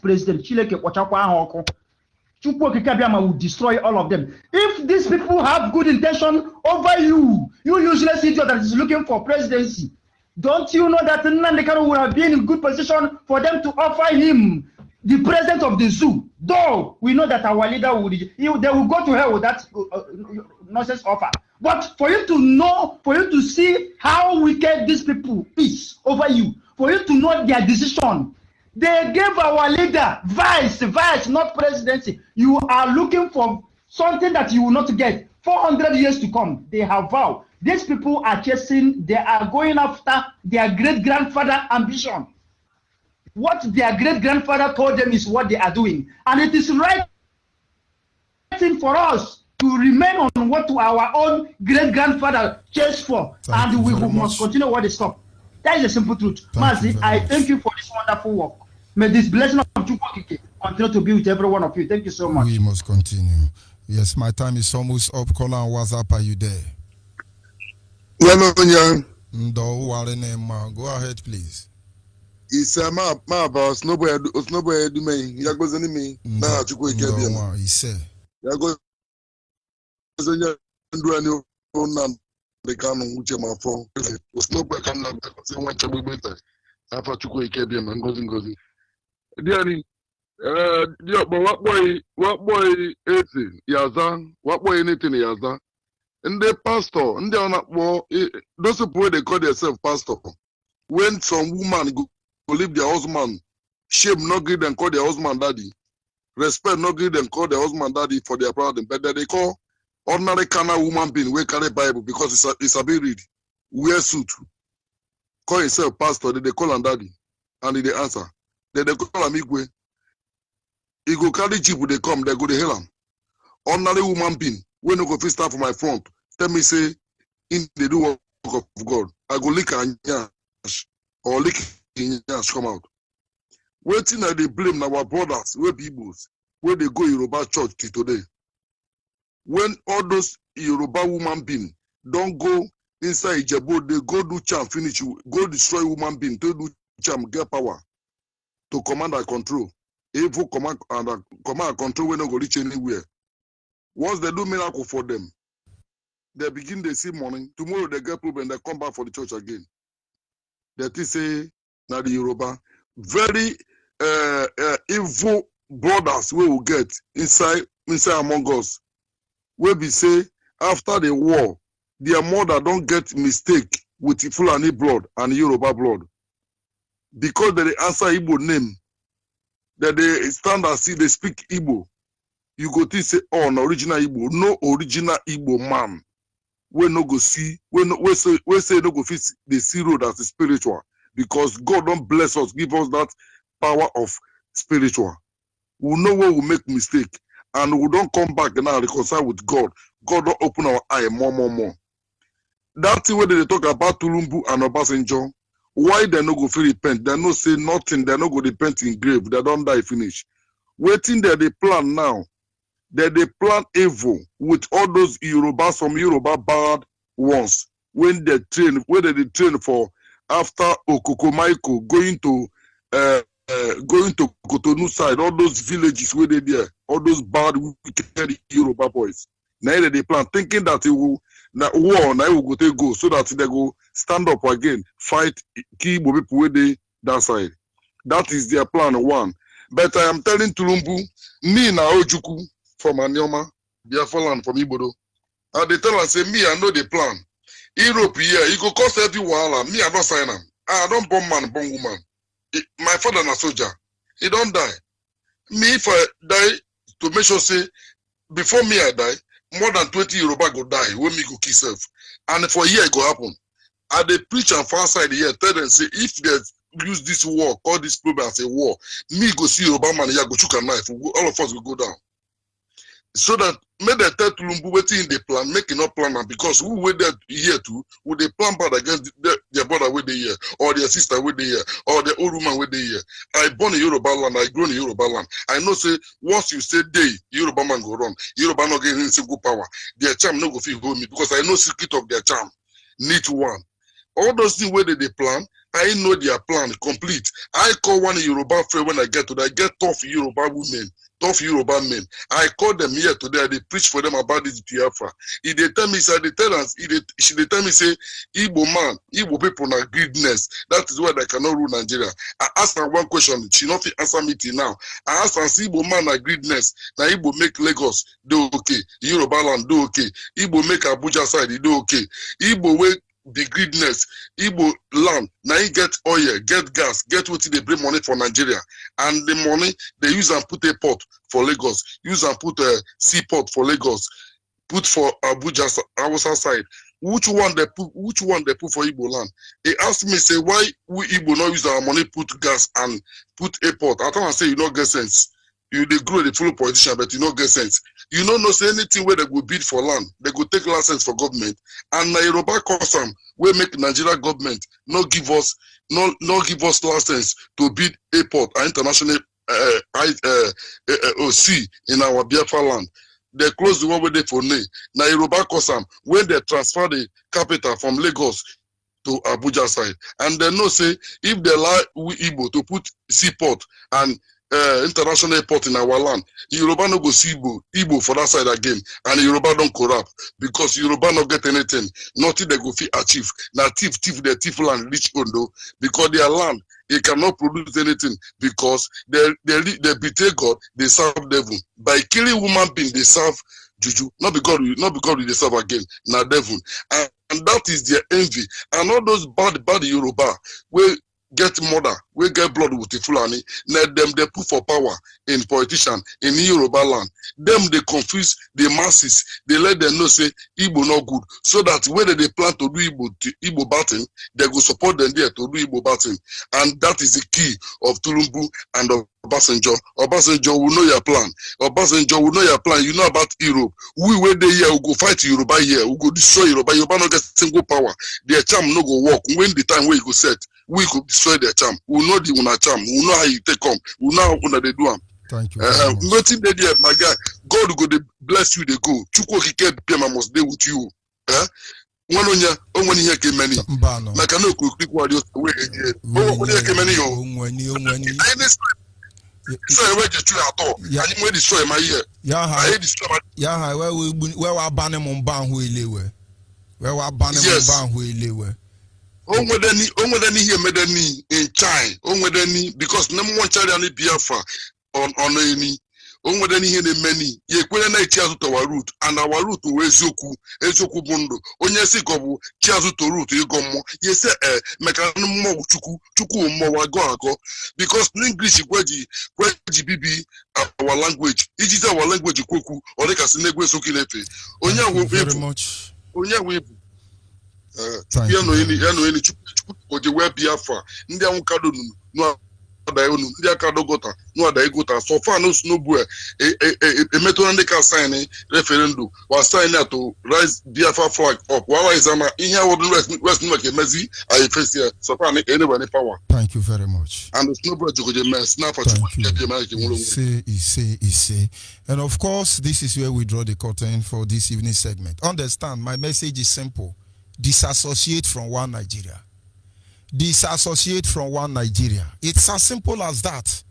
president. Chukwokikabiama will destroy all of them. If these people have good intention over you, you idiot that is looking for presidency. Don't you know that Nnamdi Kanu would have been in good position for them to offer him the president of the zoo? Though we know that our leader they will go to hell with that nonsense offer. But for you to know, for you to see how wicked these people is over you, for you to know their decision, they gave our leader vice, not presidency. You are looking for something that you will not get. 400 years to come, they have vowed. These people are chasing, they are going after their great-grandfather ambition. What their great-grandfather told them is what they are doing. And it is right thing for us to remain on what our own great-grandfather chased for. And we must continue what they stop. That is the simple truth. Mazi, I thank you for this wonderful work. May this blessing of Chukwokike continue to be with every one of you. Thank you so much. We must continue. Yes, my time is almost up. Call on WhatsApp. Are you there? Go ahead, please. It's my boss. Nobody do me. Ya goes any me. Nah, Chukwokike. He said. Ya goes any do any they can't uche my phone. Nobody can not say one chabu better. After Chukwokike be man gozi. Diani. But what boy 18 yaza, what boy anything yaza, and the pastor, and they are not more those people they call themselves pastor. When some woman go leave their husband, shame not give them call their husband daddy, respect not give them call their husband daddy for their brother, but they call ordinary kind of woman being we carry Bible because it's a bit read, wear suit, call himself pastor, they call him daddy, and they answer, they call him Igwe. He go carry jeep when they come, they go to hell. Ordinary woman being, when you go fit start for my front, tell me say, in the do work of God, I go lick and yash, or lick in yash come out. Waiting that they blame our brothers, where peoples, where they go Yoruba church till today. When all those Yoruba woman being don't go inside Ijebu, they go do charm, finish, go destroy woman being, to do charm, get power, to command and control. Evil command and control will not go reach anywhere. Once they do miracle for them, they begin to see money. Tomorrow they get problem, they come back for the church again. That is say now the Yoruba very evil brothers we will get inside among us. We be say after the war, their mother don't get mistake with Fulani blood and Yoruba blood because they answer Igbo name. That they stand and see they speak Igbo. You go to say, oh, no original Igbo. No original Igbo man. We no go see, we say no go fit the see road as the spiritual. Because God don't bless us, give us that power of spiritual. We know where we make mistake. And we don't come back and now reconcile with God. God don't open our eye more. That's the way they talk about Tulumbu and Obasanjo. Why they no go feel repent? They no say nothing. They no go repent in grave. They don't die finish. Waiting that they plan now. That they plan evil with all those Yoruba, some Yoruba bad ones. When they train for after Okokomaiko going to Cotonou side, all those villages where they there, all those bad wicked Yoruba boys. Now they plan thinking that it will. Now war now will go so that they go stand up again, fight key people where they that side. That is their plan one. But I am telling Tulumbu, me na Ojuku from Anyoma, Biafra land from Ibodo. And they tell us say me I know the plan. Europe here, it go cost every wahala. Me I don't sign them. I don't born man, born woman. My father na soldier. He don't die. Me if I die to make sure say before me I die. More than 20 Yoruba go die when me go kill self. And for a year it go happen. And they preach and far side here, tell them say if they use this war, call this problem as a war, me go see Yoruba man here, go chook a knife, all of us will go down. So that make they tell Tulumbu waiting in the plan, make it not plan because who wait there here too, would they plan bad against their brother with the here, or their sister with the here, or the old woman with the here. I born in Yoruba land, I grow in Yoruba land. I know say once you say day, Yoruba man go run. Yoruba not getting single power. Their charm no go feel hold me because I know secret of their charm. Need one. All those things where they plan, I know their plan complete. I call one Yoruba friend when I get to that. I get tough Yoruba women. tough Yoruba men. I called them here today. They preach for them about this Biafra. If they tell me, they tell us, they tell me, say, Igbo man, Igbo people are greediness. That is why they cannot rule Nigeria. I asked her one question. She not answer me till now. I asked her, Igbo man are greediness. Now Igbo make Lagos do okay. Yoruba land do okay. Igbo make Abuja side do okay. Igbo way the greediness, Igbo land, now you get oil, get gas, get what they bring money for Nigeria. And the money, they use and put a port for Lagos, use and put a seaport for Lagos, put for Abuja, Hausa side. Which one they put for Igbo land? They asked me, say, why we Igbo not use our money, put gas and put a port? I thought I say, you don't get sense. You they grow the full politician, but you don't get sense. You don't know say anything where they go bid for land, they go take license for government, and Yoruba custom will make Nigeria government not give us license to bid airport and international sea in our Biafra land. They close the one where they for now Yoruba custom when they transfer the capital from Lagos to Abuja side, and they know say if they allow we Igbo to put seaport and international airport in our land, Yoruba no go see Igbo for that side again, and Yoruba don't corrupt because Yoruba not get anything, nothing they go fit achieve. Now thief land reach Ondo because their land they cannot produce anything because they betray God, they serve devil. By killing human being, they serve juju, not because they serve again, now devil. And that is their envy. And all those bad Yoruba will get murder, we get blood with the Fulani, let them they put for power in politician in Yoruba land. Them they confuse the masses, they let them know say Igbo not good. So that whether they plan to do Igbo batting, they go support them there to do Igbo batting. And that is the key of Tulumbu and of Obasanjo. Obasanjo will know your plan. Obasanjo will know your plan. You know about Europe. We were there here, we go fight Yoruba here, we go destroy Yoruba. Yoruba not get single power. Their charm no go work. When the time where you go set, we could destroy their charm. We know the una charm. We know how you take come. We know how they do them. Thank you. Nothing they there, my guy. God go they bless you. They go. Chukwu Okike Biama must stay with you. One on ya, on when you hear many. Like I know, quick what you way again. When you hear many, so I wait to at all. I didn't destroy my ear. Yeah, where we banning on ban who live. Where we banning on ban who live. Onwedeni here medeni in China. Because number one child and Biafra on any. Onwedeni here the many. Ye kwene na chiazu to our root and our root to ezoku bondo. Onye si kobu chiazu to root yigomo. Ye say mekanu mo chuku mo wago. Because in English kweji bibi our language. It is our language kweku or like asinegwe sokilepe. Onya very much. Onya we ya no any chuku the web Biafra ndị anwụ kado no adaonu ndị akado gota no adaigota so far no snowboy emetona ndị ka sign referendum was sign to rise Biafra flag up while izama ihe awodun west no make mezi I face here so far anybody power. Thank you very much. And the snowboy jogo mess now for say. And of course this is where we draw the curtain for this evening segment. Understand, my message is simple. Disassociate from one Nigeria. Disassociate from one Nigeria. It's as simple as that.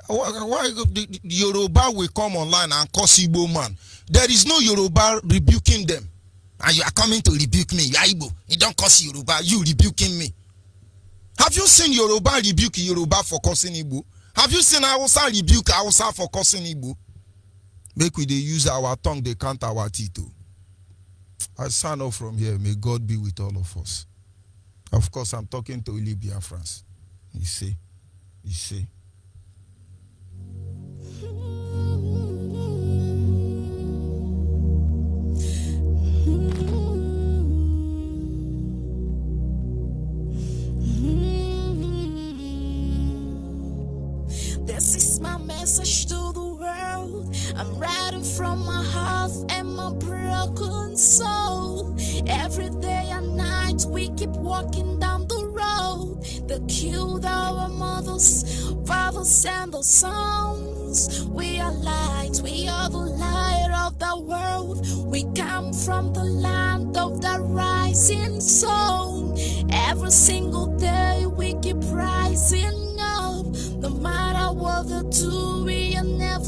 Why the Yoruba will come online and call Igbo man? There is no Yoruba rebuking them. And you are coming to rebuke me. You are Igbo. You don't call Yoruba. You rebuking me. Have you seen Yoruba rebuke Yoruba for cursing Igbo? Have you seen Hausa rebuke Hausa for cursing Igbo? Make we they use our tongue, they count our teeth too. I sign off from here. May God be with all of us. Of course, I'm talking to Libya, France. You see. This is my message to the world. I'm writing from my heart and my broken soul. Every day and night we keep walking down the road. They killed our mothers, fathers and the sons. We are light, we are the light of the world. We come from the land of the rising sun. Every single day we keep rising up. No matter what they do, we are never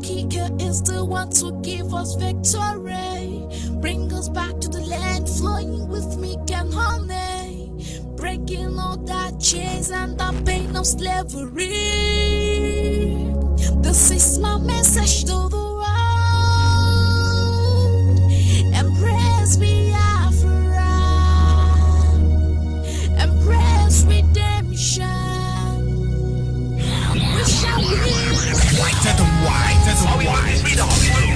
Chukwokika is the one to give us victory. Bring us back to the land, flowing with milk and honey. Breaking all that chains and the pain of slavery. This is my message to the world. Embrace Biafra. Embrace redemption. We shall win. The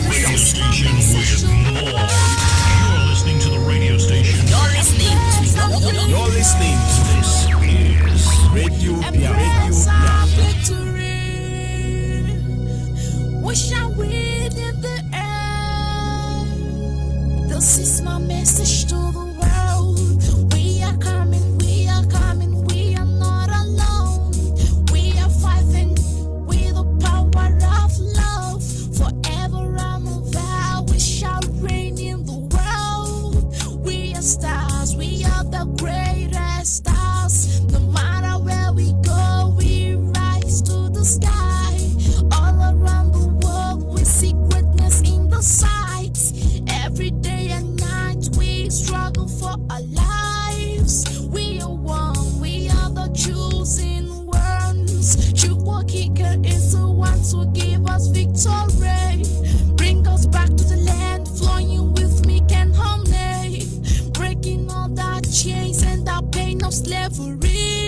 radio station with more. You're listening to the radio station. You're listening to This is Radio Embrace Biafra. our victory. We shall win in the air. This is my message to the world. We are coming, we are coming, we are not alone. We are fighting with the power of love. Forever and ever, we shall reign in the world. We are stars, we are the greatest stars. No matter where we go, we rise to the sky. All around the world, we see greatness in the sights. Every day and night, we struggle for our lives. We are one, we are the chosen ones. Chukwokika is the one to give us victory. Bring us back to the land, flowing with milk and honey. Breaking all that chains and that pain of slavery.